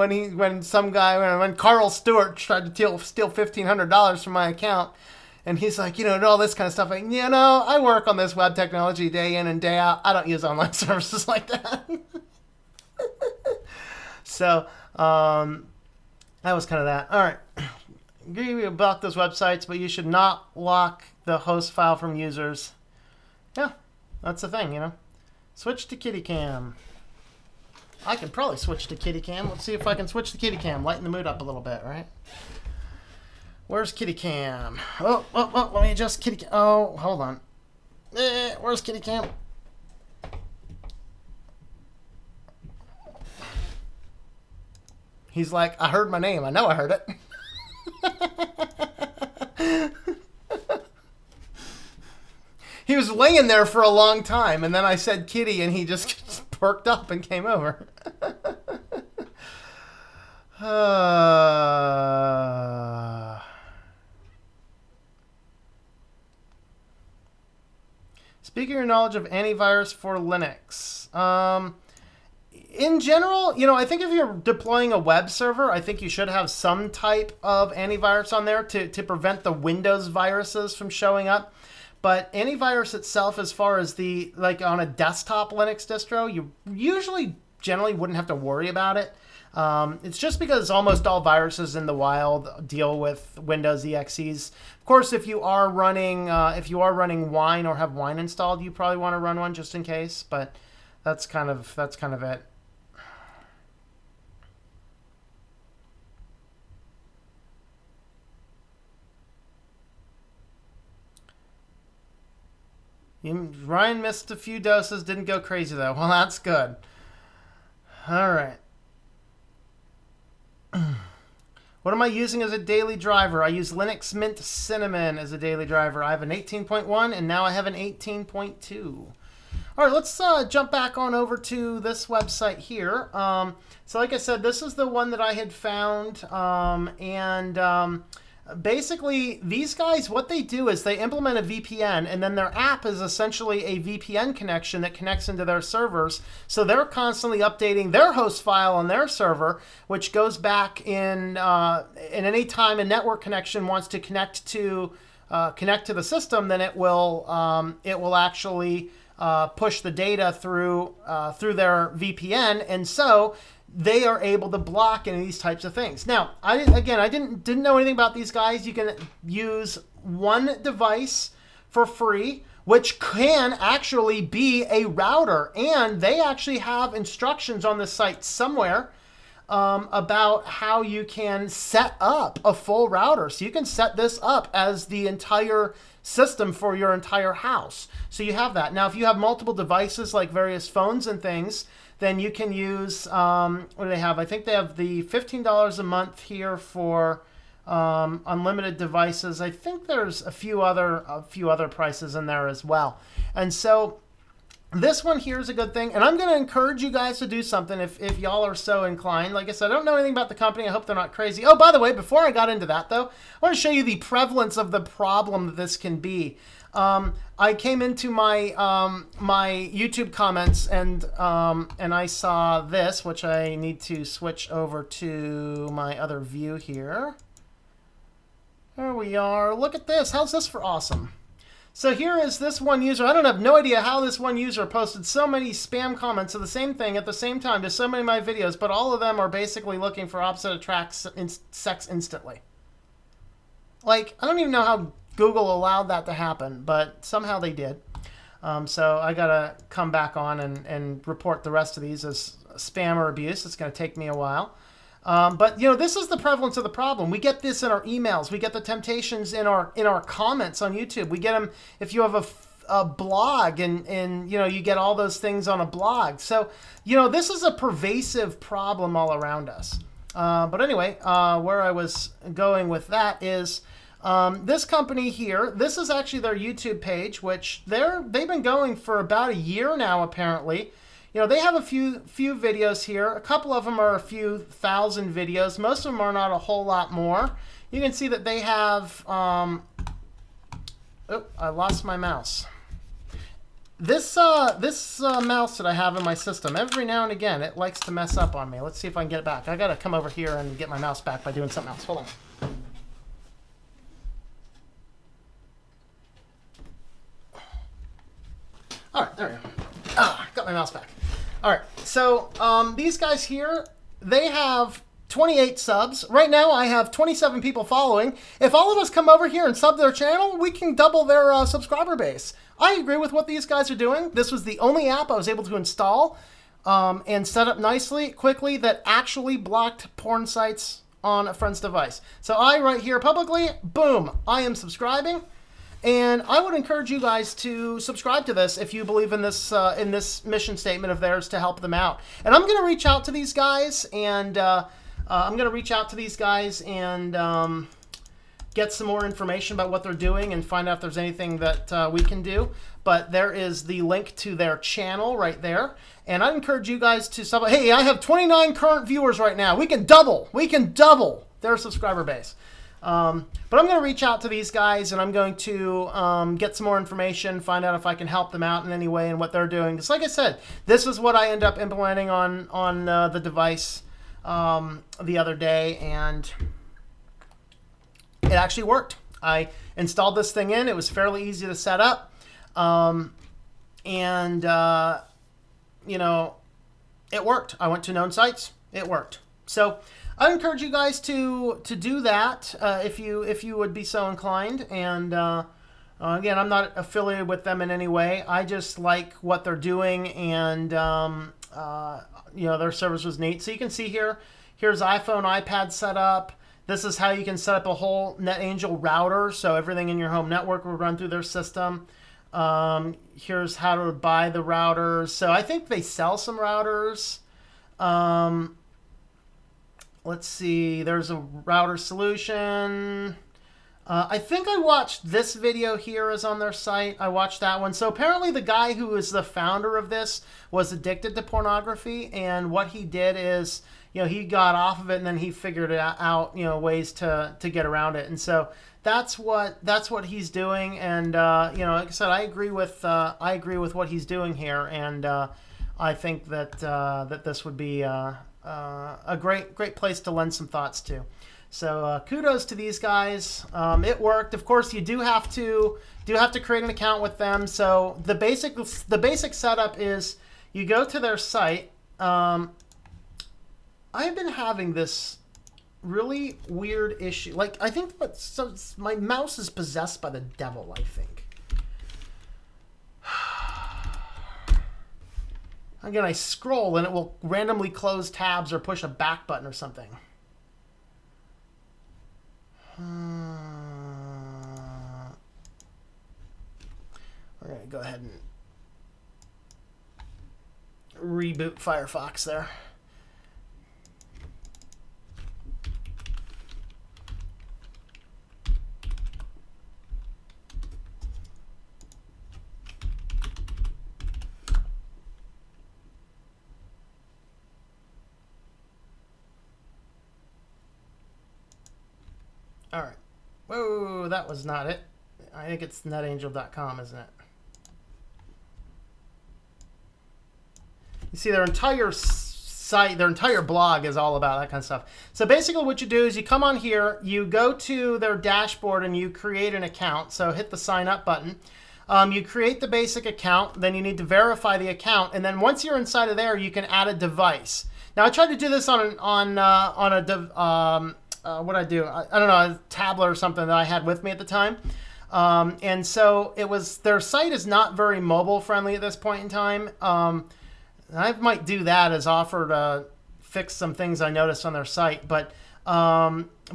Carl Stewart tried to steal $1,500 from my account. And he's like, all this kind of stuff. Like, I work on this web technology day in and day out. I don't use online services like that. So, that was kind of that. All right. You block those websites, but you should not lock the host file from users. Yeah, that's the thing, Switch to Kitty Cam. I can probably switch to Kitty Cam. Let's see if I can switch to Kitty Cam. Lighten the mood up a little bit, right? Where's Kitty Cam? Oh, let me adjust Kitty Cam. Oh, hold on. Where's Kitty Cam? He's like, I heard my name. I know I heard it. He was laying there for a long time, and then I said Kitty, and he just perked up and came over. Speaking of your knowledge of antivirus for Linux, in general, I think if you're deploying a web server, I think you should have some type of antivirus on there to prevent the Windows viruses from showing up. But antivirus itself, as far as on a desktop Linux distro, you generally wouldn't have to worry about it. It's just because almost all viruses in the wild deal with Windows exes. Of course, if you are running Wine or have Wine installed, you probably want to run one just in case. But that's kind of it. Ryan missed a few doses, didn't go crazy though. Well, that's good. All right. What am I using as a daily driver? I use Linux Mint Cinnamon as a daily driver. I have an 18.1 and now I have an 18.2. All right, let's jump back on over to this website here. So like I said, this is the one that I had found. Basically, these guys, what they do is they implement a VPN, and then their app is essentially a VPN connection that connects into their servers. So they're constantly updating their host file on their server, which goes back in any time a network connection wants to connect to the system, then it will actually push the data through their VPN, and so they are able to block any of these types of things. Now, I didn't know anything about these guys. You can use one device for free, which can actually be a router, and they actually have instructions on the site somewhere about how you can set up a full router. So you can set this up as the entire system for your entire house. So you have that. Now, if you have multiple devices like various phones and things, then you can use, what do they have? I think they have the $15 a month here for unlimited devices. I think there's a few other prices in there as well. And so this one here is a good thing. And I'm going to encourage you guys to do something if y'all are so inclined. Like I said, I don't know anything about the company. I hope they're not crazy. Oh, by the way, before I got into that, though, I want to show you the prevalence of the problem that this can be. I came into my my YouTube comments and I saw this, which I need to switch over to my other view here. There we are. Look at this. How's this for awesome? So here is this one user. I don't have no idea how this one user posted so many spam comments of the same thing at the same time to so many of my videos, but all of them are basically looking for opposite attracts sex instantly. Like, I don't even know how Google allowed that to happen, but somehow they did. So I gotta come back on and report the rest of these as spam or abuse. It's going to take me a while. But you know, this is the prevalence of the problem. We get this in our emails. We get the temptations in our comments on YouTube. We get them if you have a blog and you know, you get all those things on a blog. So you know, this is a pervasive problem all around us. But anyway, where I was going with that is this company here. This is actually their YouTube page, which they've been going for about a year now, apparently. You know, they have a few videos here. A couple of them are a few thousand videos. Most of them are not a whole lot more. You can see that they have... oh, I lost my mouse. This mouse that I have in my system, every now and again, it likes to mess up on me. Let's see if I can get it back. I got to come over here and get my mouse back by doing something else. Hold on. All right, there we go. Got my mouse back. All right, so these guys here, they have 28 subs. Right now, I have 27 people following. If all of us come over here and sub their channel, we can double their subscriber base. I agree with what these guys are doing. This was the only app I was able to install and set up nicely, quickly, that actually blocked porn sites on a friend's device. So I, right here publicly, boom, I am subscribing. And I would encourage you guys to subscribe to this if you believe in this mission statement of theirs to help them out. And I'm going to reach out to these guys and get some more information about what they're doing and find out if there's anything that we can do. But there is the link to their channel right there. And I encourage you guys to sub. Hey, I have 29 current viewers right now. We can double their subscriber base. But I'm going to reach out to these guys and I'm going to get some more information, find out if I can help them out in any way and what they're doing. Because like I said, this is what I end up implementing on the device the other day, and it actually worked. I installed this thing in. It was fairly easy to set up. You know, it worked. I went to known sites. It worked. So I encourage you guys to do that if you would be so inclined. And again, I'm not affiliated with them in any way. I just like what they're doing, and you know, their service was neat. So you can see here, here's iPhone, iPad set up. This is how you can set up a whole NetAngel router, so everything in your home network will run through their system. Here's how to buy the routers. So I think they sell some routers. Let's see, there's a router solution. I think I watched this video here is on their site. I watched that one. So apparently the guy who is the founder of this was addicted to pornography, and what he did is, you know, he got off of it and then he figured it out, you know, ways to get around it. And so that's what he's doing. And you know, like I said, I agree with what he's doing here, and I think that that this would be a great place to lend some thoughts to. So kudos to these guys. It worked. Of course, you do have to create an account with them. So the basic setup is you go to their site. I've been having this really weird issue. Like, I think my mouse is possessed by the devil, I think. Again, I scroll and it will randomly close tabs or push a back button or something. We're going to go ahead and reboot Firefox there. All right. Whoa, that was not it. I think it's netangel.com, isn't it? You see, their entire site, their entire blog is all about that kind of stuff. So basically what you do is you come on here, you go to their dashboard, and you create an account. So hit the sign up button. You create the basic account, then you need to verify the account, and then once you're inside of there, you can add a device. Now I tried to do this what I do? I don't know, a tablet or something that I had with me at the time. And so it was, their site is not very mobile friendly at this point in time. I might do that as offer to fix some things I noticed on their site. But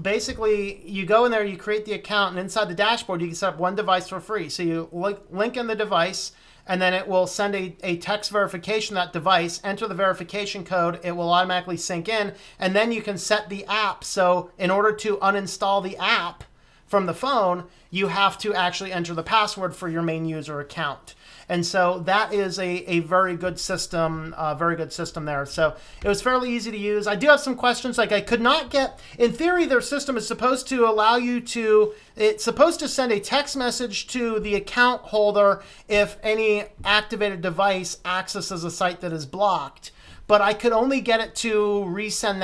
basically, you go in there, you create the account, and inside the dashboard, you can set up one device for free. So you link in the device, and then it will send a text verification to that device, enter the verification code, it will automatically sync in, and then you can set the app. So in order to uninstall the app from the phone, you have to actually enter the password for your main user account. And so that is a very good system, there. So it was fairly easy to use. I do have some questions. Like, I could not get, in theory, their system is supposed to allow you to, it's supposed to send a text message to the account holder if any activated device accesses a site that is blocked. But I could only get it to resend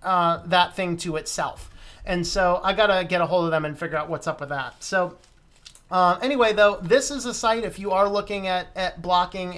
that thing to itself. And so I got to get a hold of them and figure out what's up with that. So anyway, though, this is a site if you are looking at blocking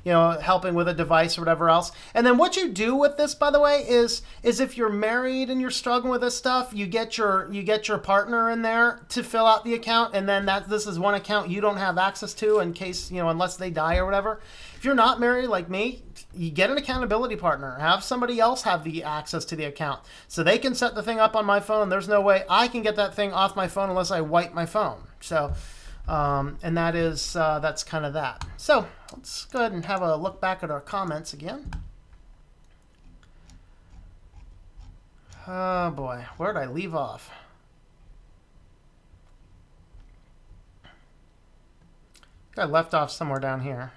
helping with a device or whatever else. And then what you do with this, by the way, is if you're married and you're struggling with this stuff, you get your partner in there to fill out the account, and then this is one account you don't have access to in case, unless they die or whatever. If you're not married like me, you get an accountability partner. Have somebody else have the access to the account so they can set the thing up on my phone. There's no way I can get that thing off my phone unless I wipe my phone. So, and that's kind of that. So let's go ahead and have a look back at our comments again. Oh boy, where did I leave off? I left off somewhere down here.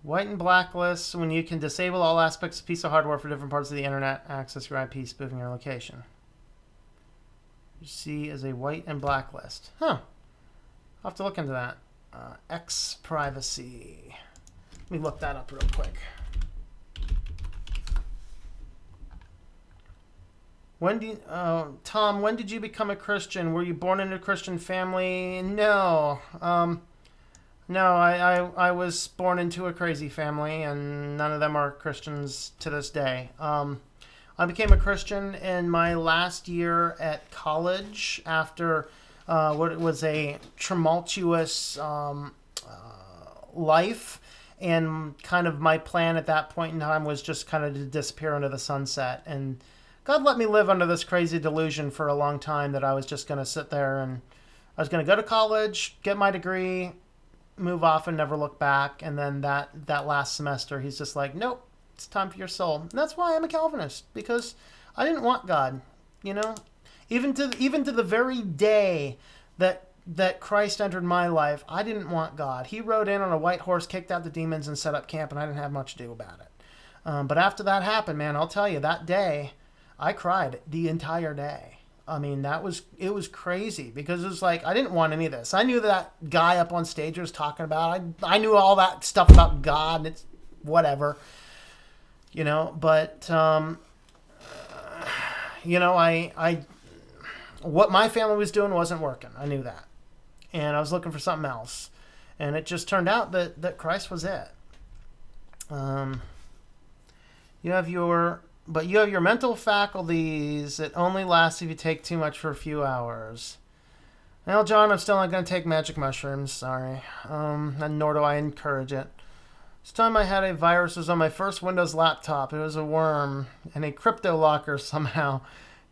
White and blacklist when you can disable all aspects of a piece of hardware for different parts of the internet, access your IP, spoofing your location. You see as a white and blacklist. Huh. I'll have to look into that. X privacy. Let me look that up real quick. Tom, when did you become a Christian? Were you born into a Christian family? No. No, I was born into a crazy family, and none of them are Christians to this day. I became a Christian in my last year at college after what was a tumultuous life, and kind of my plan at that point in time was just kind of to disappear into the sunset. And God let me live under this crazy delusion for a long time that I was just going to sit there and I was going to go to college, get my degree, move off and never look back. And then that last semester, he's just like, nope, it's time for your soul. And that's why I'm a Calvinist, because I didn't want God, even to the very day that Christ entered my life, I didn't want God. He rode in on a white horse, kicked out the demons, and set up camp, and I didn't have much to do about it. But after that happened, man, I'll tell you, that day, I cried the entire day. I mean, it was crazy, because it was like, I didn't want any of this. I knew that guy up on stage was talking about, I knew all that stuff about God, and it's whatever, but, what my family was doing wasn't working. I knew that. And I was looking for something else. And it just turned out that Christ was it. You have your mental faculties. It only lasts if you take too much for a few hours. Well, John, I'm still not going to take magic mushrooms. Sorry. And nor do I encourage it. This time I had a virus. It was on my first Windows laptop. It was a worm and a crypto locker somehow.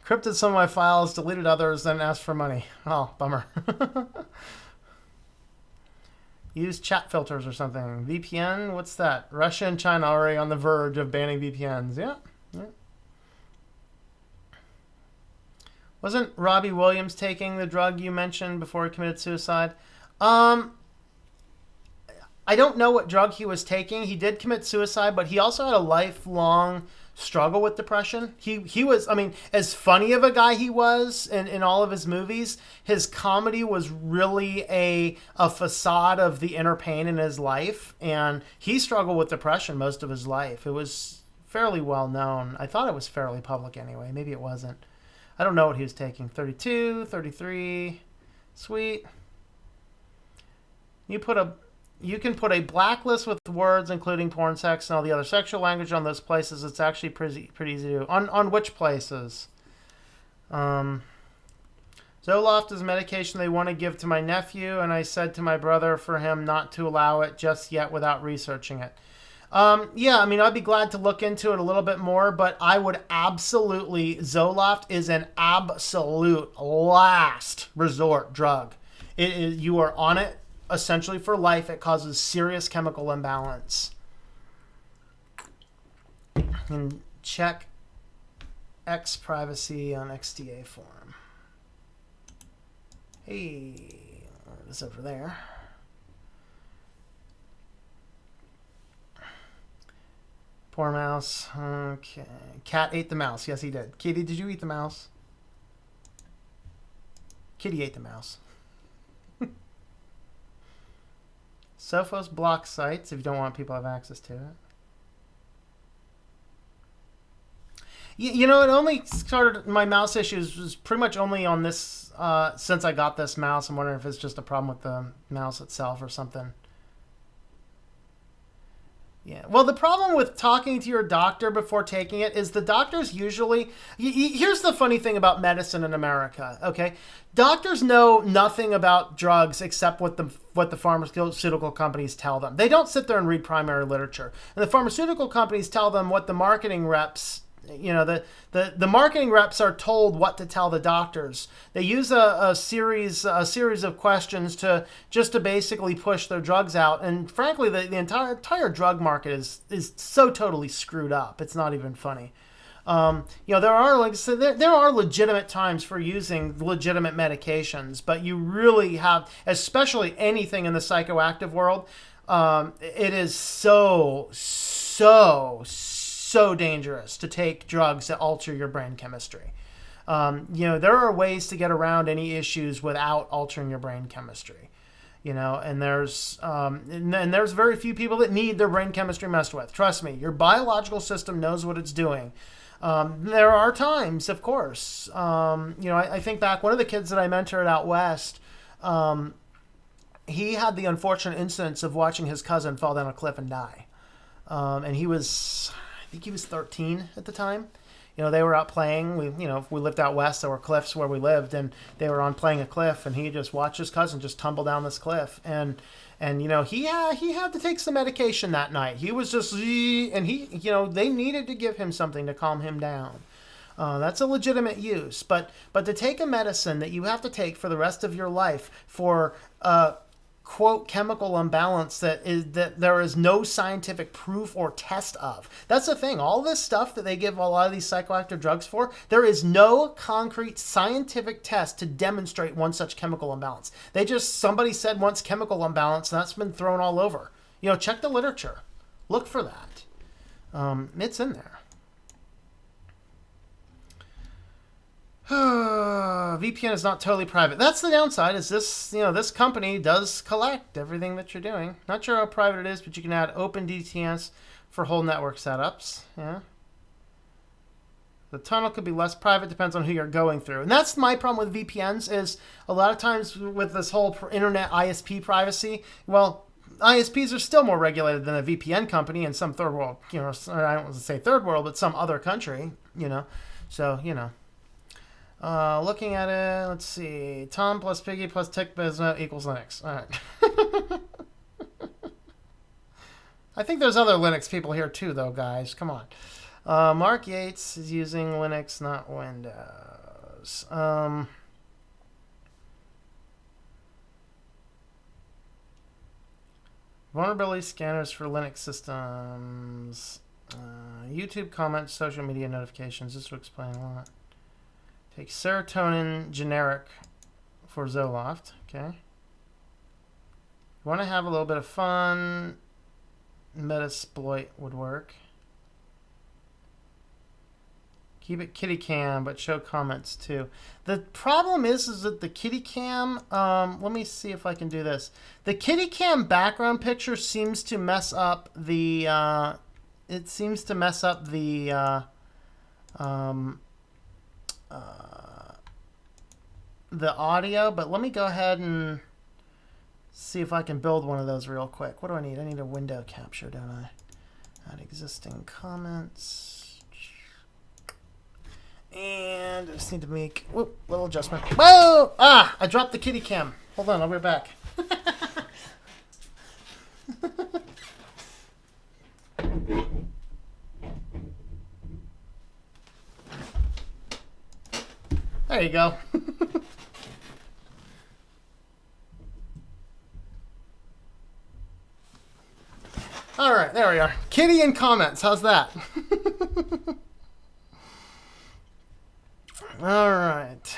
Encrypted some of my files, deleted others, then asked for money. Oh, bummer. Use chat filters or something. VPN? What's that? Russia and China already on the verge of banning VPNs. Yeah. Wasn't Robbie Williams taking the drug you mentioned before he committed suicide? I don't know what drug he was taking. He did commit suicide, but he also had a lifelong struggle with depression. He was, as funny of a guy he was in all of his movies, his comedy was really a facade of the inner pain in his life, and he struggled with depression most of his life. It was fairly well known. I thought it was fairly public anyway. Maybe it wasn't. I don't know what he was taking. 32, 33. Sweet. You can put a blacklist with words including porn, sex, and all the other sexual language on those places. It's actually pretty easy to do. On which places? Zoloft is a medication they want to give to my nephew, and I said to my brother for him not to allow it just yet without researching it. Yeah, I mean, I'd be glad to look into it a little bit more, but I would absolutely, Zoloft is an absolute last resort drug. You are on it essentially for life. It causes serious chemical imbalance. And check X privacy on XDA forum. Hey, it's over there. Poor mouse. Okay. Cat ate the mouse. Yes, he did. Kitty, did you eat the mouse? Kitty ate the mouse. Sophos blocks sites if you don't want people to have access to it. You know, it only started, my mouse issues was pretty much only on this, since I got this mouse. I'm wondering if it's just a problem with the mouse itself or something. Yeah. Well, the problem with talking to your doctor before taking it is the doctors usually... Here's the funny thing about medicine in America, okay? Doctors know nothing about drugs except what the pharmaceutical companies tell them. They don't sit there and read primary literature. And the pharmaceutical companies tell them what the marketing reps... You know, the marketing reps are told what to tell the doctors. They use a series of questions to basically push their drugs out. And frankly, the entire drug market is so totally screwed up. It's not even funny. You know, there are legitimate times for using legitimate medications, but you really have, especially anything in the psychoactive world, it is so dangerous to take drugs that alter your brain chemistry. You know, there are ways to get around any issues without altering your brain chemistry. You know, and there's very few people that need their brain chemistry messed with. Trust me, your biological system knows what it's doing. There are times, of course. You know, I think back, one of the kids that I mentored out west, he had the unfortunate instance of watching his cousin fall down a cliff and die. And he was... I think he was 13 at the time. You know, they were out playing. We lived out west. There were cliffs where we lived, and they were on playing a cliff, and he just watched his cousin just tumble down this cliff. And you know, he had to take some medication that night. He was just, and you know, they needed to give him something to calm him down. That's a legitimate use, but to take a medicine that you have to take for the rest of your life for quote chemical imbalance that there is no scientific proof or test of. That's the thing. All this stuff that they give a lot of these psychoactive drugs for, there is no concrete scientific test to demonstrate one such chemical imbalance. Somebody said once chemical imbalance, and that's been thrown all over. You know, check the literature. Look for that. It's in there. VPN is not totally private. That's the downside, is this, you know, this company does collect everything that you're doing. Not sure how private it is, but you can add open DTS for whole network setups. Yeah. The tunnel could be less private, depends on who you're going through. And that's my problem with VPNs, is a lot of times with this whole internet ISP privacy, well, ISPs are still more regulated than a VPN company in some third world, you know, I don't want to say third world, but some other country, you know. So, you know. Looking at it, let's see. Tom plus Piggy plus TechBizNet equals Linux. All right. I think there's other Linux people here too, though, guys. Come on. Mark Yates is using Linux, not Windows. Vulnerability scanners for Linux systems. YouTube comments, social media notifications. This will explain a lot. Take serotonin generic for Zoloft. Okay. You want to have a little bit of fun. Metasploit would work. Keep it kitty cam, but show comments too. The problem is that the kitty cam, let me see if I can do this. The kitty cam background picture seems to mess up the, the audio, but let me go ahead and see if I can build one of those real quick. What do I need? I need a window capture, don't I? Add existing comments. And I just need to make a little adjustment. Whoa! Ah! I dropped the kitty cam. Hold on, I'll be right back. There you go. All right, there we are. Kitty in comments. How's that? All right.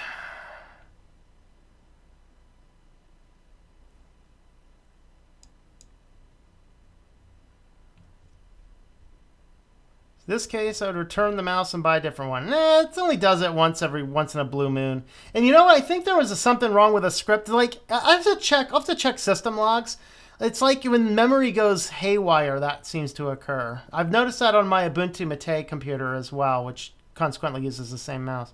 In this case, I would return the mouse and buy a different one. Nah, it only does it once in a blue moon. And you know what? I think there was something wrong with a script. Like, I have to check system logs. It's like when memory goes haywire, that seems to occur. I've noticed that on my Ubuntu Mate computer as well, which consequently uses the same mouse.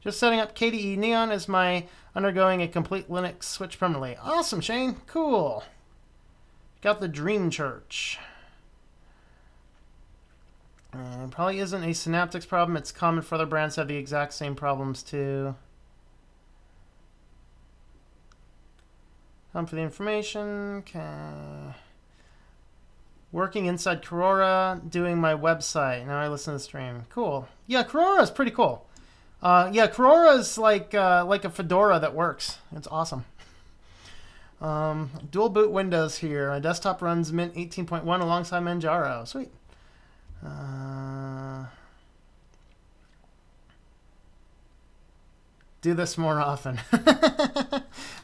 Just setting up KDE Neon as my undergoing a complete Linux switch permanently. Awesome, Shane. Cool. Got the Dream Church. Probably isn't a Synaptics problem. It's common for other brands to have the exact same problems too. Time for the information. Okay. Working inside Corora, doing my website. Now I listen to the stream. Cool. Yeah, Corora is pretty cool. Yeah, Corora is like a Fedora that works. It's awesome. Dual boot Windows here. My desktop runs Mint 18.1 alongside Manjaro. Sweet. Do this more often.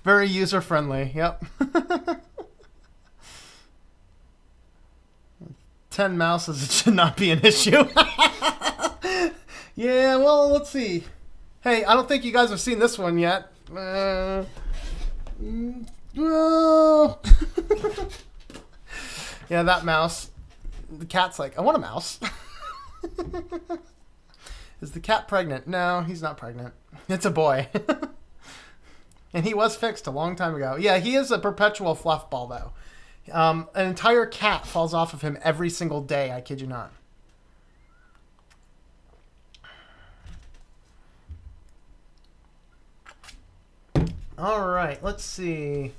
Very user friendly. Yep. 10 mouses, it should not be an issue. Yeah, well, let's see. Hey, I don't think you guys have seen this one yet. Yeah, that mouse. The cat's like, I want a mouse. Is the cat pregnant? No, he's not pregnant. It's a boy. And he was fixed a long time ago. Yeah, he is a perpetual fluff ball, though. An entire cat falls off of him every single day. I kid you not. All right, let's see.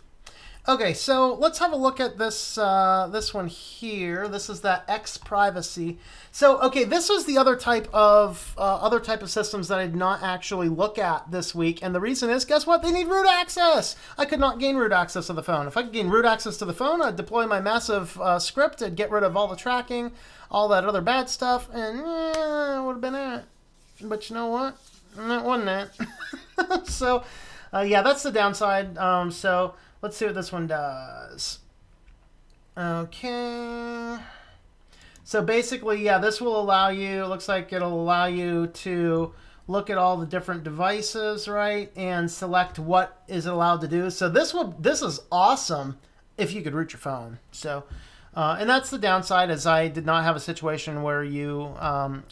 Okay, so let's have a look at this this one here. This is that X privacy. So, okay, this was the other type of systems that I did not actually look at this week, and the reason is, guess what? They need root access. I could not gain root access to the phone. If I could gain root access to the phone, I'd deploy my massive script and get rid of all the tracking, all that other bad stuff, and it would have been it. But you know what? That wasn't it. So, yeah, that's the downside. So let's see what this one does. Okay. So basically, yeah, this will allow you, it looks like it'll allow you to look at all the different devices, right? And select what is allowed to do. So this is awesome if you could root your phone. So, and that's the downside, as I did not have a situation where you are,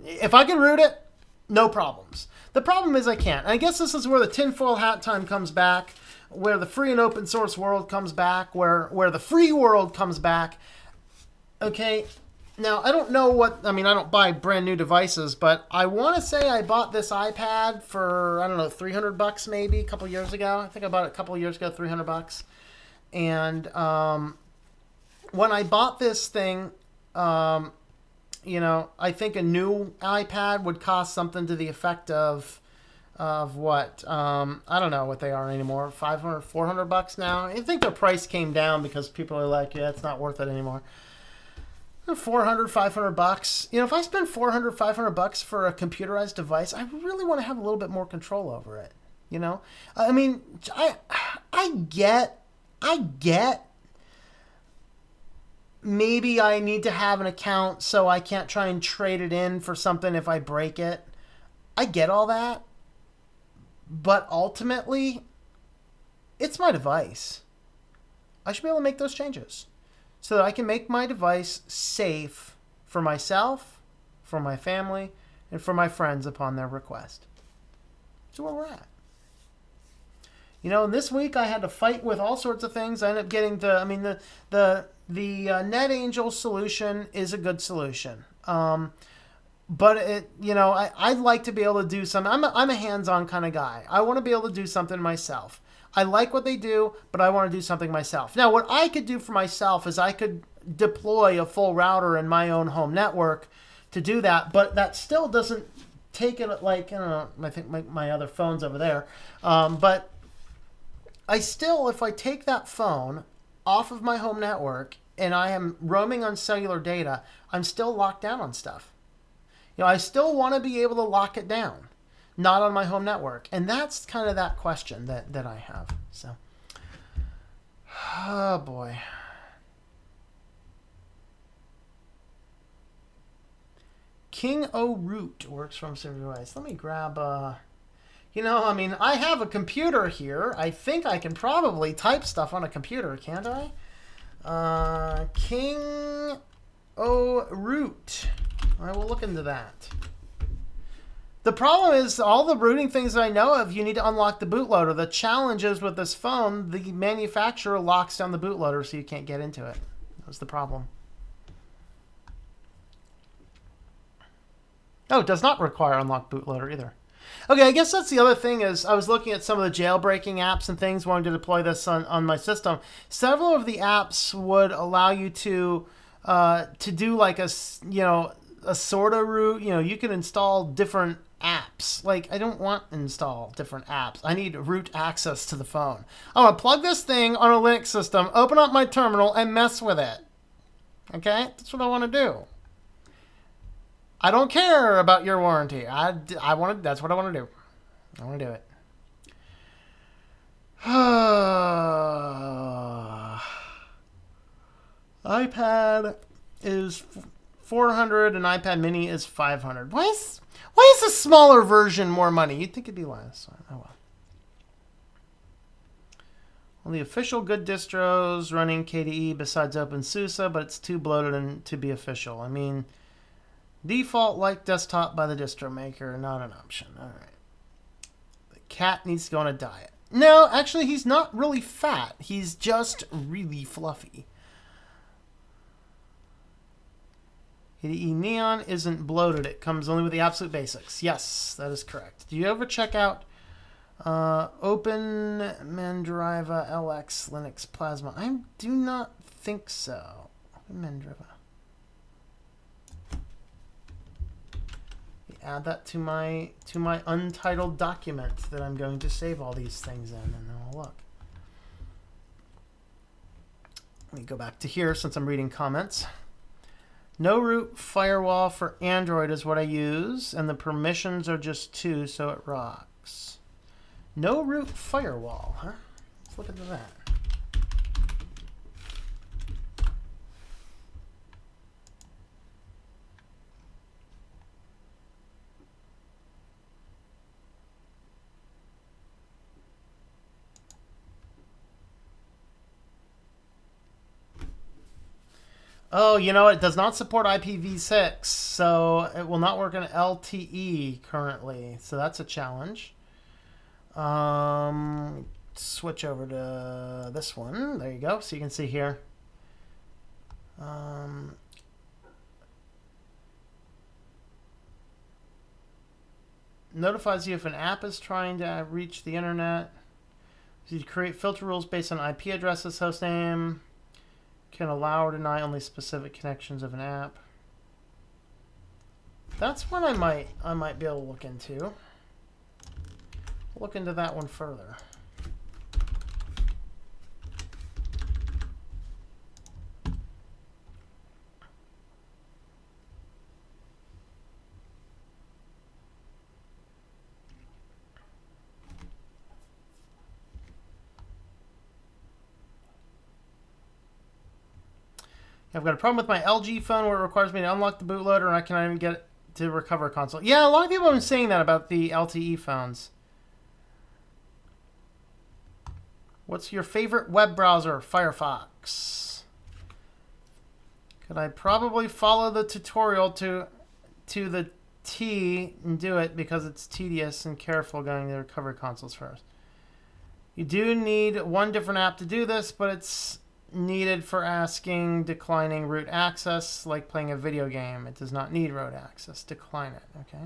if I can root it, no problems. The problem is I can't. And I guess this is where the tinfoil hat time comes back, where the free and open source world comes back, where the free world comes back. Okay, now I don't know I don't buy brand new devices, but I want to say I bought this iPad for, I don't know, $300 maybe a couple years ago. I think I bought it a couple of years ago, $300. And when I bought this thing, you know, I think a new iPad would cost something to the effect of what? I don't know what they are anymore. $500, $400 now. I think their price came down because people are like, yeah, it's not worth it anymore. $400, $500. You know, if I spend $400, $500 for a computerized device, I really want to have a little bit more control over it. You know, I mean, I get. Maybe I need to have an account so I can't try and trade it in for something if I break it. I get all that. But ultimately, it's my device. I should be able to make those changes so that I can make my device safe for myself, for my family, and for my friends upon their request. That's where we're at. You know, this week I had to fight with all sorts of things. I ended up getting The NetAngel solution is a good solution. But I'd like to be able to do something. I'm a hands-on kind of guy. I want to be able to do something myself. I like what they do, but I want to do something myself. Now, what I could do for myself is I could deploy a full router in my own home network to do that, but that still doesn't take it like, I don't know, I think my other phone's over there. But I still, if I take that phone off of my home network and I am roaming on cellular data, I'm still locked down on stuff. I still want to be able to lock it down, not on my home network. And that's kind of that question that I have. So, oh boy. King O Root works from server device. Let me grab I have a computer here. I think I can probably type stuff on a computer, can't I? King O Root. I will look into that. The problem is all the rooting things that I know of, you need to unlock the bootloader. The challenge is with this phone, the manufacturer locks down the bootloader so you can't get into it. That was the problem. Oh, it does not require unlock bootloader either. Okay, I guess that's the other thing is I was looking at some of the jailbreaking apps and things, wanting to deploy this on my system. Several of the apps would allow you to do like a sort of root. You can install different apps. Like, I don't want to install different apps. I need root access to the phone. I want to plug this thing on a Linux system, open up my terminal, and mess with it. Okay? That's what I want to do. I don't care about your warranty. That's what I want to do. I want to do it. iPad is 400 and iPad mini is 500. Why is a smaller version more money? You'd think it'd be less. Oh well. Only official good distros running KDE besides OpenSUSE, but it's too bloated to be official. I mean, default like desktop by the distro maker, not an option. All right. The cat needs to go on a diet. No, actually, he's not really fat. He's just really fluffy. KDE Neon isn't bloated. It comes only with the absolute basics. Yes, that is correct. Do you ever check out Open Mandriva LX Linux Plasma? I do not think so. Open Mandriva. Add that to my untitled document that I'm going to save all these things in, and then I'll look. Let me go back to here since I'm reading comments. No root firewall for Android is what I use, and the permissions are just 2, so it rocks. No root firewall, huh? Let's look into that. Oh, it does not support IPv6, so it will not work on LTE currently. So that's a challenge. Switch over to this one. There you go. So you can see here. Notifies you if an app is trying to reach the internet. So you create filter rules based on IP addresses, hostname. Can allow or deny only specific connections of an app. That's one I might be able to look into. Look into that one further. I've got a problem with my LG phone where it requires me to unlock the bootloader and I cannot even get it to recover a console. Yeah, a lot of people have been saying that about the LTE phones. What's your favorite web browser? Firefox. Could I probably follow the tutorial to the T and do it because it's tedious and careful going to recover consoles first. You do need one different app to do this, but it's needed for asking, declining root access, like playing a video game. It does not need root access. Decline it, okay?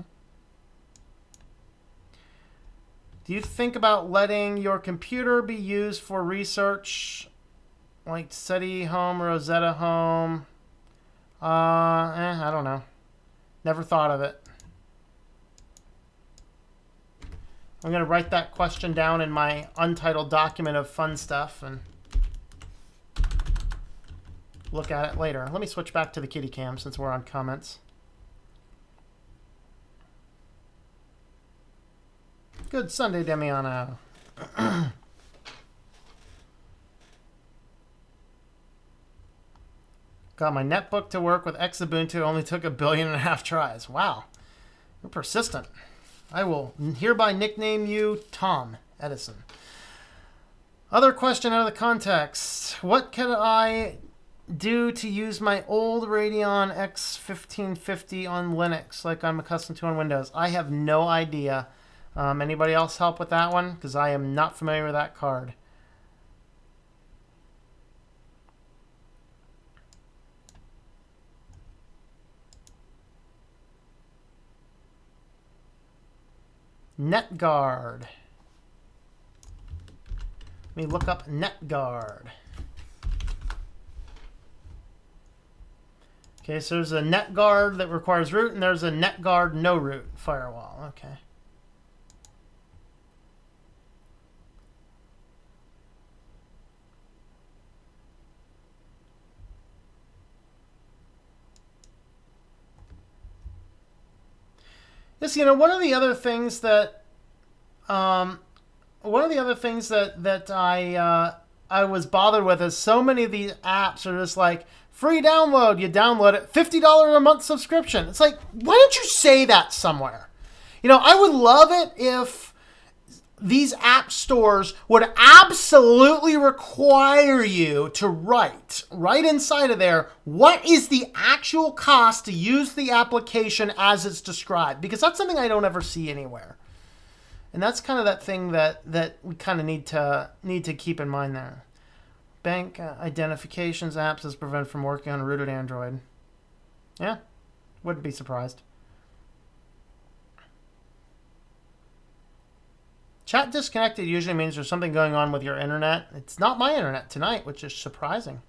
Do you think about letting your computer be used for research, like SETI Home, Rosetta Home? I don't know. Never thought of it. I'm going to write that question down in my untitled document of fun stuff and look at it later. Let me switch back to the kitty cam since we're on comments. Good Sunday, Demiano. Got my netbook to work with Xubuntu. Only took 1.5 billion tries. Wow. You're persistent. I will hereby nickname you Tom Edison. Other question out of the context. What can I do to use my old Radeon X1550 on Linux like I'm accustomed to on Windows? I have no idea. Anybody else help with that one? Because I am not familiar with that card. NetGuard. Let me look up NetGuard. Okay, so there's a NetGuard that requires root, and there's a NetGuard no root firewall. Okay. Yes, you know, one of the other things that I was bothered with is so many of these apps are just like free download. You download it, $50 a month subscription. It's like, why don't you say that somewhere? You know, I would love it if these app stores would absolutely require you to write right inside of there what is the actual cost to use the application as it's described, because that's something I don't ever see anywhere. And that's kind of that thing that we kind of need to keep in mind there. Bank identifications apps is prevented from working on a rooted Android. Yeah, wouldn't be surprised. Chat disconnected usually means there's something going on with your internet. It's not my internet tonight, which is surprising.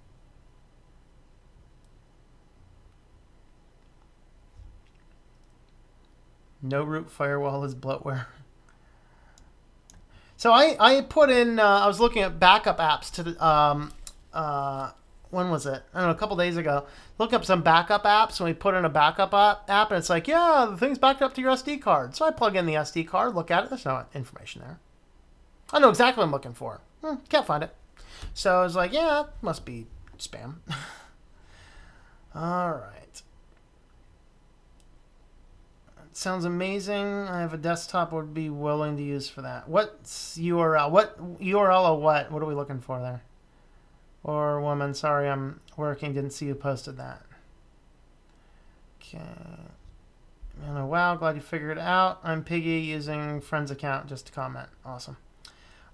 No root firewall is bloatware. So I put in, I was looking at backup apps to the, when was it? I don't know, a couple days ago. Look up some backup apps, and we put in a backup app, and it's like, yeah, the thing's backed up to your SD card. So I plug in the SD card, look at it. There's no information there. I know exactly what I'm looking for. Can't find it. So I was like, yeah, it must be spam. All right. Sounds amazing. I have a desktop I would be willing to use for that. What's URL? What URL or what? What are we looking for there? Or woman, sorry, I'm working. Didn't see you posted that. Okay. Wow, glad you figured it out. I'm Piggy using friend's account just to comment. Awesome.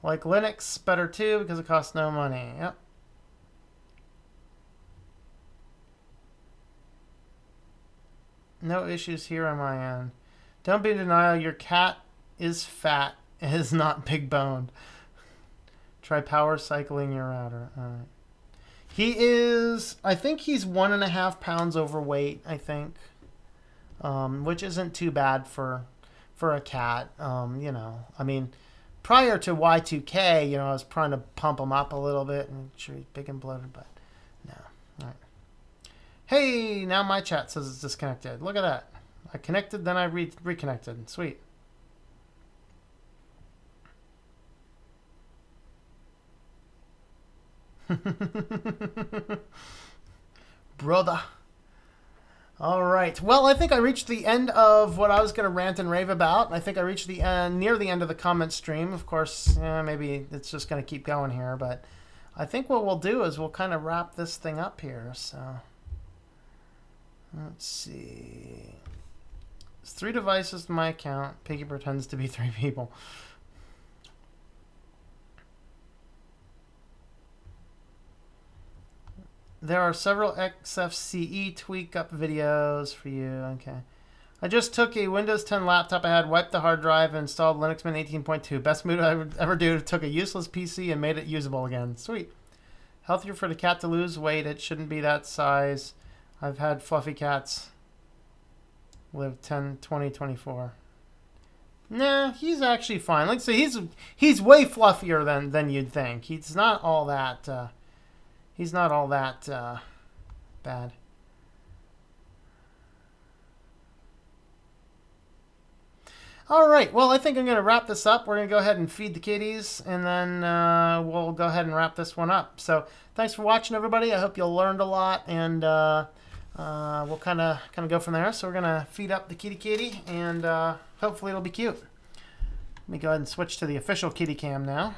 Like Linux, better too because it costs no money. Yep. No issues here on my end. Don't be in denial. Your cat is fat. It is not big boned. Try power cycling your router. All right. He is, I think he's 1.5 pounds overweight, I think. Which isn't too bad for a cat. You know, I mean, prior to Y2K, you know, I was trying to pump him up a little bit and make sure he's big and bloated, but no. All right. Hey, now my chat says it's disconnected. Look at that. I connected, then I reconnected. Sweet. Brother. All right. Well, I think I reached the end of what I was going to rant and rave about. I think I reached the end, near the end of the comment stream. Of course, maybe it's just going to keep going here, but I think what we'll do is we'll kind of wrap this thing up here. So let's see. It's 3 devices to my account. Piggy pretends to be 3 people. There are several XFCE tweak up videos for you. Okay. I just took a Windows 10 laptop I had, wiped the hard drive, and installed Linux Mint 18.2. Best move I would ever do. Took a useless PC and made it usable again. Sweet. Healthier for the cat to lose weight. It shouldn't be that size. I've had fluffy cats. Live 10, 20, 24. Nah, he's actually fine. Like I say, he's way fluffier than you'd think. He's not all that bad. All right, well, I think I'm going to wrap this up. We're going to go ahead and feed the kitties, and then we'll go ahead and wrap this one up. So thanks for watching, everybody. I hope you learned a lot, and we'll kind of go from there. So we're going to feed up the kitty, and hopefully it'll be cute. Let me go ahead and switch to the official kitty cam now.